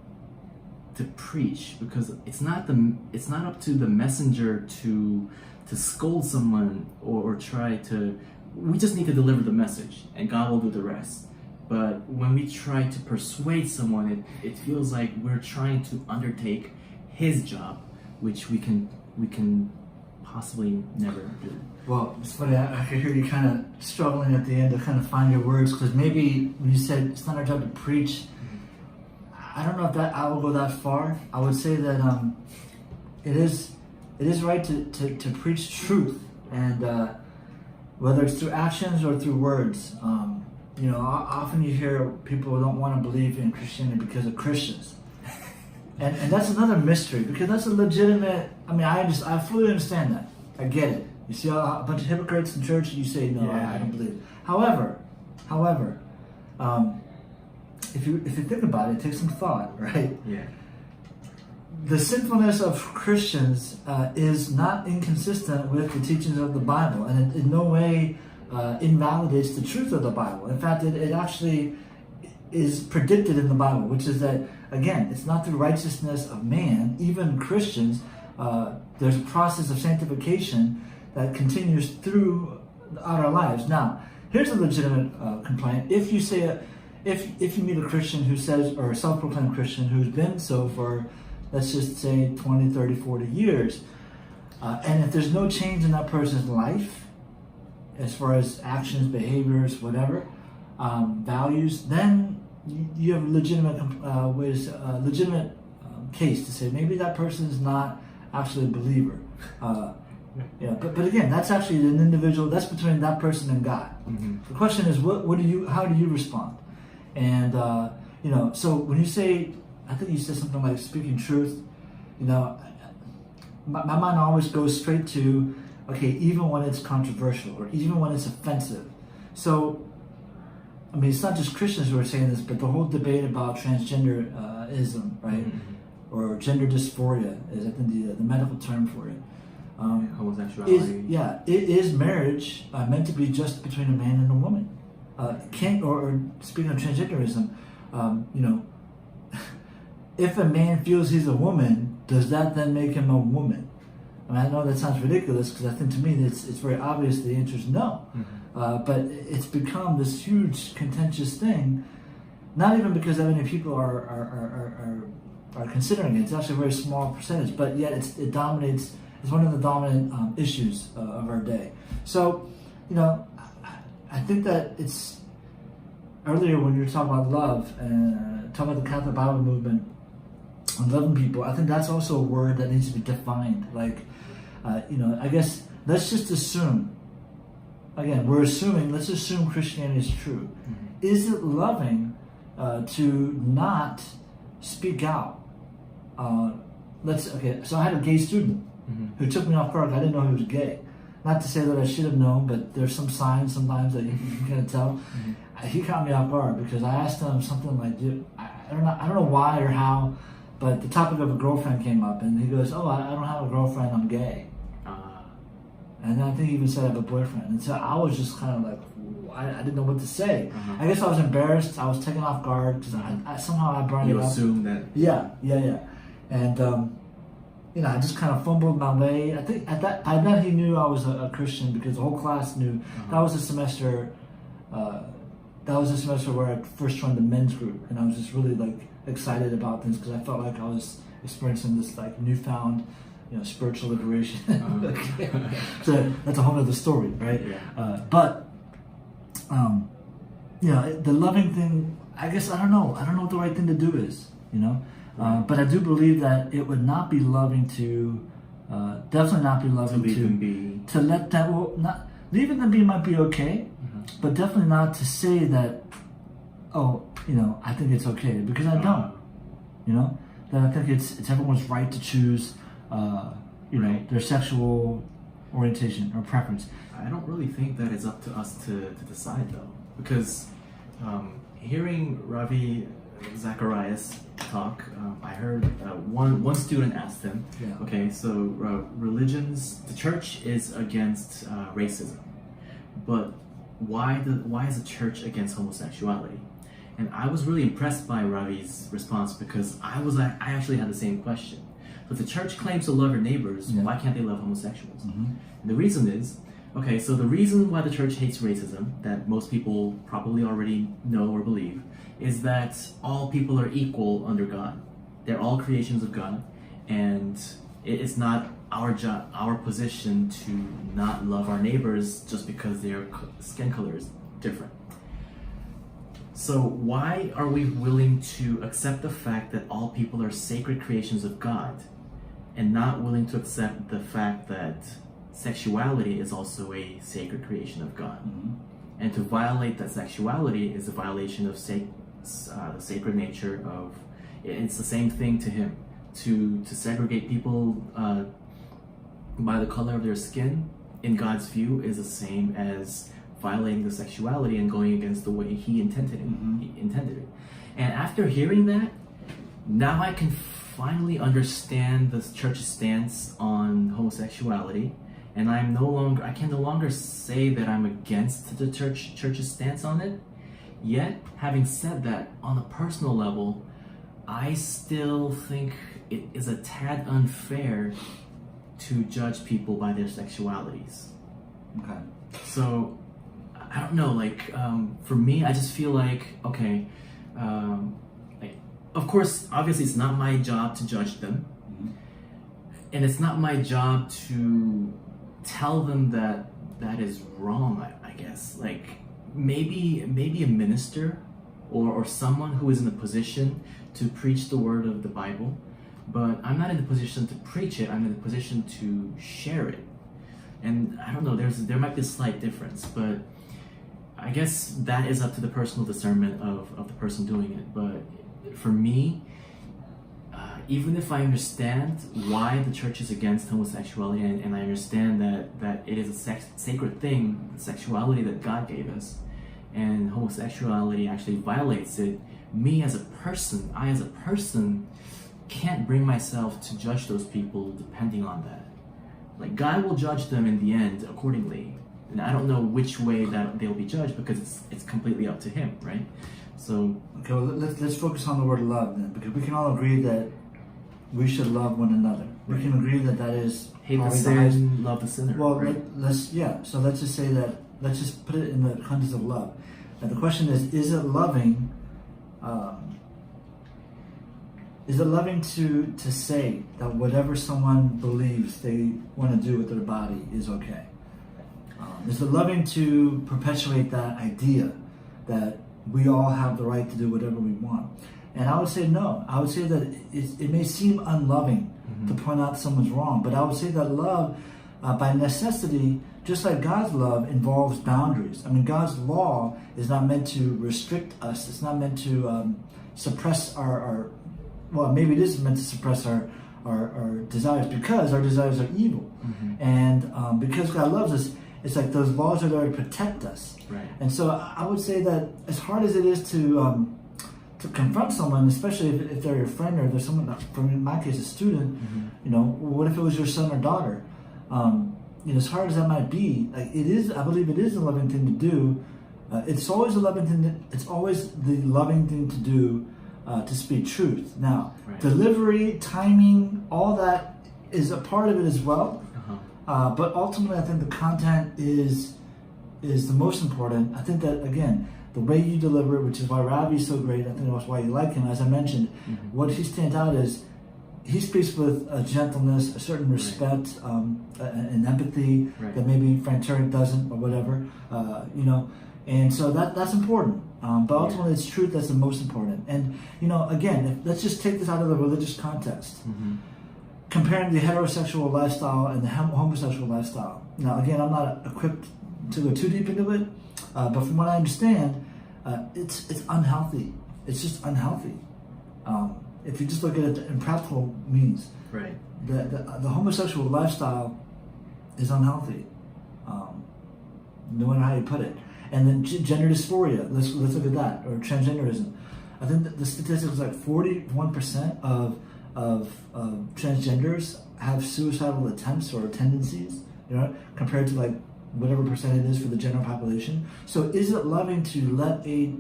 to preach, because it's not up to the messenger to scold someone or try to. We just need to deliver the message, and God will do the rest. But when we try to persuade someone, it feels like we're trying to undertake His job, which we can possibly never do. Well, it's funny, I could hear you kind of struggling at the end to kind of find your words, because maybe when you said it's not our job to preach, I don't know if that I will go that far. I would say that it is right to preach truth, and whether it's through actions or through words. Often you hear people don't want to believe in Christianity because of Christians. And that's another mystery, because that's a legitimate, I fully understand that. I get it. You see a bunch of hypocrites in church, and you say, no, I don't believe it. However, if you think about it, take some thought, right? Yeah. The sinfulness of Christians is not inconsistent with the teachings of the Bible, and it in no way invalidates the truth of the Bible. In fact, it actually is predicted in the Bible, which is that, again, it's not through righteousness of man. Even Christians, there's a process of sanctification that continues throughout our lives. Now, here's a legitimate complaint. If you say, if you meet a Christian who says, or a self-proclaimed Christian who's been so for, let's just say 20, 30, 40 years, and if there's no change in that person's life, as far as actions, behaviors, whatever, values, then you have a legitimate legitimate case to say maybe that person is not actually a believer. But again, that's actually an individual. That's between that person and God. Mm-hmm. The question is, how do you respond? And so when you say, I think you said something like speaking truth. My mind always goes straight to, okay, even when it's controversial or even when it's offensive. So, I mean, it's not just Christians who are saying this, but the whole debate about transgenderism, right? Mm-hmm. Or gender dysphoria is, I think, the medical term for it. Homosexuality. It is marriage meant to be just between a man and a woman. Or speaking of transgenderism, if a man feels he's a woman, does that then make him a woman? I mean, I know that sounds ridiculous because I think to me it's very obvious the answer is no. Mm-hmm. But it's become this huge contentious thing, not even because that many people are considering it. It's actually a very small percentage, but yet it dominates. It's one of the dominant issues of our day. So, I think that it's earlier when you were talking about love and talking about the Catholic Bible movement and loving people. I think that's also a word that needs to be defined. Like, I guess let's just assume. Again, let's assume Christianity is true. Mm-hmm. Is it loving to not speak out? So I had a gay student who took me off guard. I didn't know he was gay. Not to say that I should have known, but there's some signs sometimes that you can kind of tell. Mm-hmm. He caught me off guard because I asked him something like, I don't know why or how, but the topic of a girlfriend came up, and he goes, "Oh, I don't have a girlfriend. I'm gay." And I think he even said I have a boyfriend. And so I was just kind of like, I didn't know what to say. I guess I was embarrassed. I was taken off guard because I somehow brought it up. You assumed that. Yeah. And I just kind of fumbled my way. I think I bet he knew I was a Christian because the whole class knew. That was the semester. That was the semester where I first joined the men's group, and I was just really like excited about things because I felt like I was experiencing this like newfound, spiritual liberation. So that's a whole other story, right? Yeah. But the loving thing. I guess I don't know what the right thing to do is. But I do believe that it would not be loving to, definitely not be loving to leave them be. To let that, not leaving them be might be okay, but definitely not to say that, I think it's okay, because I don't, that I think it's everyone's right to choose, their sexual orientation or preference. I don't really think that it's up to us to decide though, because hearing Ravi Zacharias talk, I heard one student asked him, okay, so the church is against racism, but why is the church against homosexuality? And I was really impressed by Ravi's response because I actually had the same question. So if the church claims to love your neighbors, why can't they love homosexuals? And the reason is, okay, so the reason why the church hates racism, that most people probably already know or believe, is that all people are equal under God. They're all creations of God, and it's not our position to not love our neighbors just because their skin color is different. So why are we willing to accept the fact that all people are sacred creations of God, and not willing to accept the fact that sexuality is also a sacred creation of God? And to violate that sexuality is a violation of the sacred nature of, it's the same thing to him. To segregate people by the color of their skin, in God's view, is the same as violating the sexuality and going against the way he intended it. And after hearing that, now I can finally understand the church's stance on homosexuality, and I can no longer say that I'm against the church's stance on it. Yet, having said that, on a personal level, I still think it is a tad unfair to judge people by their sexualities. Okay. So, I don't know, like, for me, I just feel like, okay, like, of course, obviously it's not my job to judge them, and it's not my job to tell them that that is wrong, I guess. Like, maybe a minister or someone who is in a position to preach the word of the Bible, but I'm not in the position to preach it, I'm in the position to share it. And I don't know, there might be a slight difference, but I guess that is up to the personal discernment of the person doing it. But for me, even if I understand why the church is against homosexuality, and I understand that it is a sacred thing, sexuality that God gave us, and homosexuality actually violates it, I as a person, can't bring myself to judge those people depending on that. Like, God will judge them in the end accordingly. And I don't know which way that they'll be judged, because it's completely up to Him, right? So okay, well, let's focus on the word love then, because we can all agree that we should love one another. Right. We can agree that that is hate the sin, love the sinner. Well, right? So let's just say that. Let's just put it in the context of love. And the question is it loving? Is it loving to say that whatever someone believes they want to do with their body is okay? Is it loving to perpetuate that idea that we all have the right to do whatever we want? And I would say no. I would say that it may seem unloving to point out someone's wrong, but I would say that love, by necessity, just like God's love, involves boundaries. I mean, God's law is not meant to restrict us. It's not meant to suppress our well, maybe it is meant to suppress our desires, because our desires are evil. And because God loves us, it's like those laws are there to protect us. Right. And so I would say that as hard as it is to confront someone, especially if they're your friend, or if they're someone, from in my case, a student, you know, what if it was your son or daughter? You know, as hard as that might be, like, it is, I believe it is a loving thing to do. It's always a loving thing. It's always the loving thing to do, to speak truth. Now, right. Delivery, timing, all that is a part of it as well. But ultimately, I think the content is the most important. I think that, again, the way you deliver it, which is why Ravi is so great, I think that's why you like him. As I mentioned, what he stands out is he speaks with a gentleness, a certain respect, and empathy that maybe Frank Turek doesn't, or whatever, you know. And so that's important. But ultimately, it's truth that's the most important. And, you know, again, let's just take this out of the religious context. Comparing the heterosexual lifestyle and the homosexual lifestyle. Now, again, I'm not equipped to go too deep into it, but from what I understand, it's unhealthy. It's just unhealthy. If you just look at it in practical means, right? The homosexual lifestyle is unhealthy, no matter how you put it. And then gender dysphoria. Let's look at that, or transgenderism. I think that the statistic is like 41% of transgenders have suicidal attempts or tendencies, you know, compared to like whatever percent it is for the general population. So is it loving to let a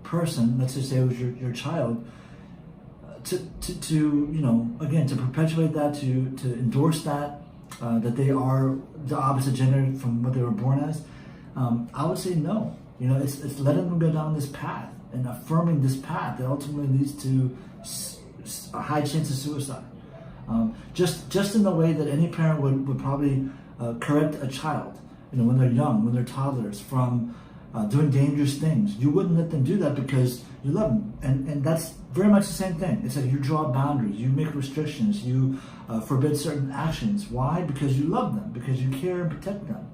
person, let's just say it was your child, to you know, again, to perpetuate that, to endorse that, that they are the opposite gender from what they were born as? I would say no. You know, it's letting them go down this path and affirming this path that ultimately leads to a high chance of suicide. Just in the way that any parent would probably correct a child, you know, when they're young, when they're toddlers, from doing dangerous things. You wouldn't let them do that because you love them. And that's very much the same thing. It's like you draw boundaries, you make restrictions, you forbid certain actions. Why? Because you love them, because you care and protect them.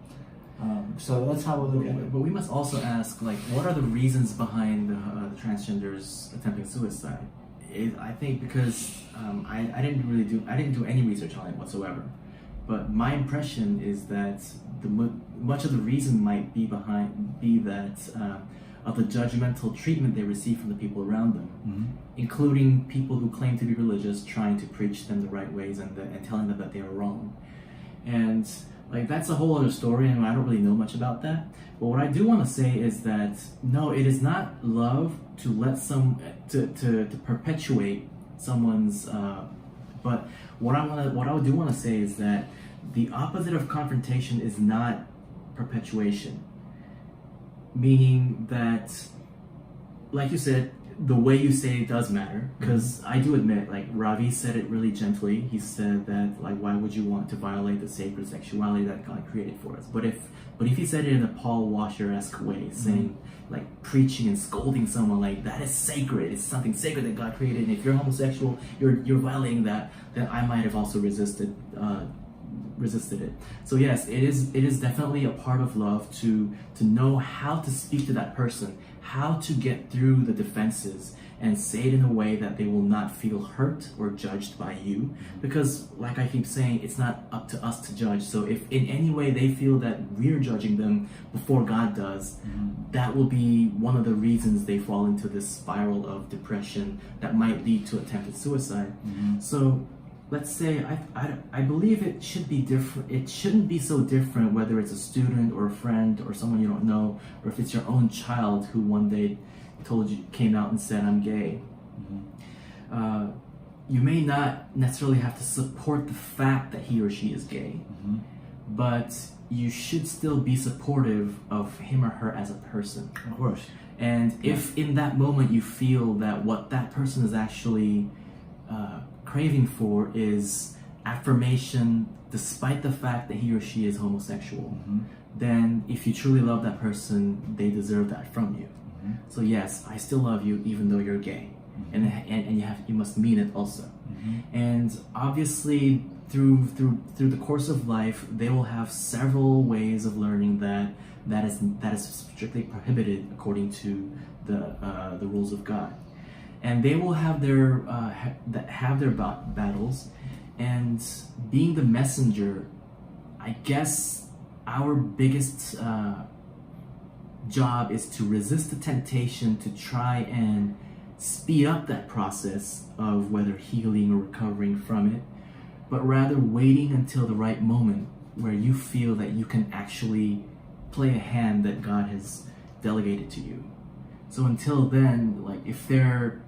So that's how we look at it. But we must also ask, like, what are the reasons behind the transgenders attempting suicide? I think because I didn't do any research on it whatsoever. But my impression is that much of the reason might be that of the judgmental treatment they receive from the people around them, including people who claim to be religious, trying to preach them the right ways and telling them that they are wrong. And like, that's a whole other story, and I don't really know much about that. But what I do want to say is that no, it is not love to let to perpetuate someone's. But what I do want to say is that the opposite of confrontation is not perpetuation. meaning that, like you said, the way you say it does matter, because I do admit, like Ravi said it really gently. He said that, like, why would you want to violate the sacred sexuality that God created for us? But if he said it in a Paul Washer-esque way, saying like preaching and scolding someone like that is sacred, it's something sacred that God created, and if you're homosexual, you're violating that, then I might have also resisted it. So yes, it is definitely a part of love to know how to speak to that person, how to get through the defenses and say it in a way that they will not feel hurt or judged by you, because like I keep saying, it's not up to us to judge. So if in any way they feel that we're judging them before God does, that will be one of the reasons they fall into this spiral of depression that might lead to attempted suicide. So let's say I believe it should be different. It shouldn't be so different whether it's a student or a friend or someone you don't know, or if it's your own child who one day came out and said, I'm gay. You may not necessarily have to support the fact that he or she is gay, but you should still be supportive of him or her as a person. Of course. And if in that moment you feel that what that person is actually craving for is affirmation despite the fact that he or she is homosexual, then if you truly love that person, they deserve that from you. So yes, I still love you even though you're gay, and you must mean it also. And obviously through the course of life, they will have several ways of learning that is strictly prohibited according to the rules of God. And they will have their battles, and being the messenger, I guess our biggest job is to resist the temptation to try and speed up that process of whether healing or recovering from it, but rather waiting until the right moment where you feel that you can actually play a hand that God has delegated to you. So until then, like if your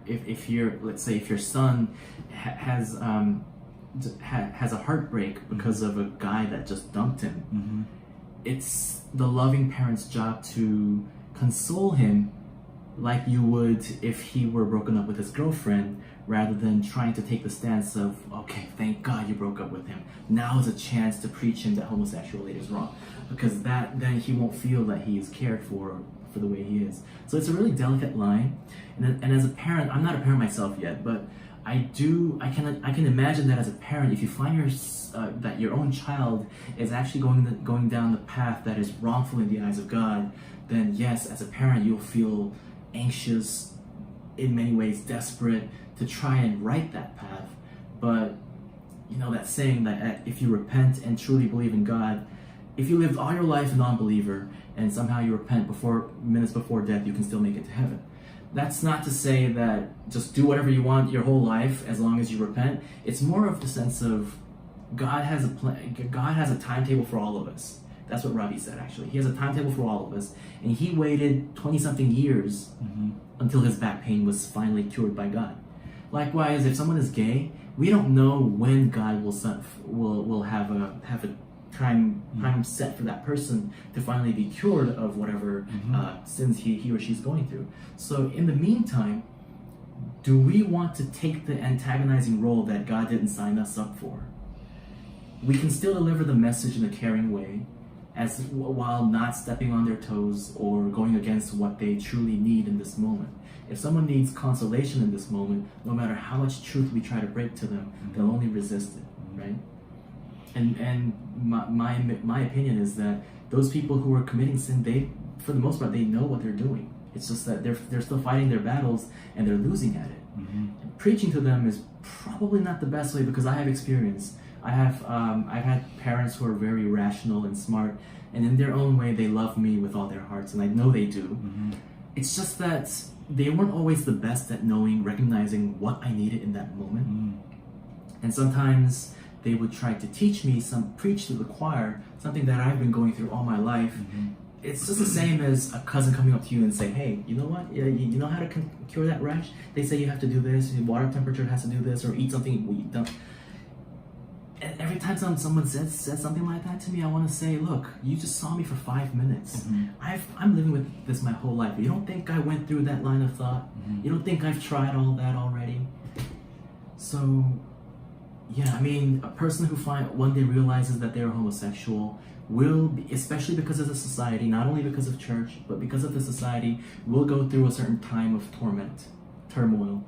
son has a heartbreak because of a guy that just dumped him, it's the loving parent's job to console him like you would if he were broken up with his girlfriend, rather than trying to take the stance of, okay, thank God you broke up with him. Now is a chance to preach him that homosexuality is wrong, because then he won't feel that he is cared for the way he is. So it's a really delicate line. And as a parent, I'm not a parent myself yet, but I can imagine that as a parent, if you find that your own child is actually going down the path that is wrongful in the eyes of God, then yes, as a parent, you'll feel anxious, in many ways desperate to try and right that path. But you know that saying that if you repent and truly believe in God, if you lived all your life a non-believer and somehow you repent minutes before death, you can still make it to heaven. That's not to say that just do whatever you want your whole life as long as you repent. It's more of the sense of God has a plan. God has a timetable for all of us. That's what Ravi said, actually. He has a timetable for all of us. And he waited 20-something years until his back pain was finally cured by God. Likewise, if someone is gay, we don't know when God will have a time set for that person to finally be cured of whatever sins he or she's going through. So in the meantime, do we want to take the antagonizing role that God didn't sign us up for? We can still deliver the message in a caring way, while not stepping on their toes or going against what they truly need in this moment. If someone needs consolation in this moment, no matter how much truth we try to break to them, they'll only resist it, right? And my opinion is that those people who are committing sin, for the most part, they know what they're doing. It's just that they're still fighting their battles and they're losing at it. And preaching to them is probably not the best way, because I have experience. I've had parents who are very rational and smart, and in their own way they love me with all their hearts, and I know they do. It's just that they weren't always the best at recognizing what I needed in that moment. And sometimes they would try to teach me preach to the choir, something that I've been going through all my life. It's just the same as a cousin coming up to you and saying, hey, you know what? You know how to cure that rash? They say you have to do this, your water temperature has to do this, or eat something you don't. and every time someone says something like that to me, I want to say, look, you just saw me for 5 minutes. I'm living with this my whole life. You don't think I went through that line of thought? You don't think I've tried all that already? So, yeah, I mean, a person who one day realizes that they're homosexual will be, especially because of the society, not only because of church, but because of the society, will go through a certain time of turmoil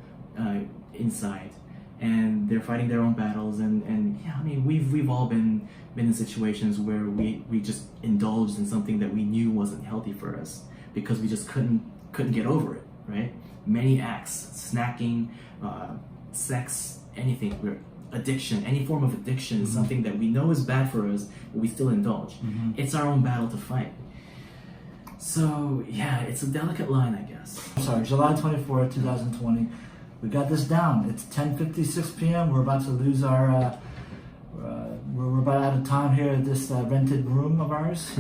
inside. And they're fighting their own battles, and yeah, I mean, we've all been in situations where we just indulged in something that we knew wasn't healthy for us because we just couldn't get over it, right? Many acts, snacking, sex, anything, addiction, any form of addiction is something that we know is bad for us, but we still indulge. It's our own battle to fight. So yeah, it's a delicate line, I guess. Sorry, July 24th, 2020. We got this down. It's 10:56 p.m. We're about to lose our. We're about out of time here at this rented room of ours.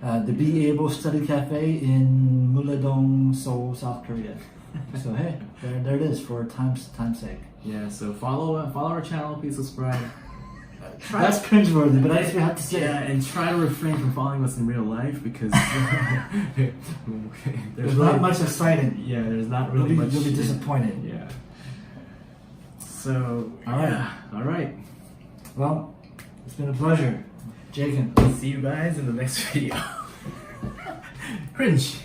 The Be Able Study Cafe in Muladong, Seoul, South Korea. So hey, there it is for time's sake. Yeah. So follow our channel. Please subscribe. That's cringeworthy, but I just have to say. Yeah, and try to refrain from following us in real life because there's not much exciting. Yeah, there's not really much. You'll be disappointed. Yeah. So, all right. Yeah, all right. Well, it's been a pleasure. Jacob. See you guys in the next video. Cringe.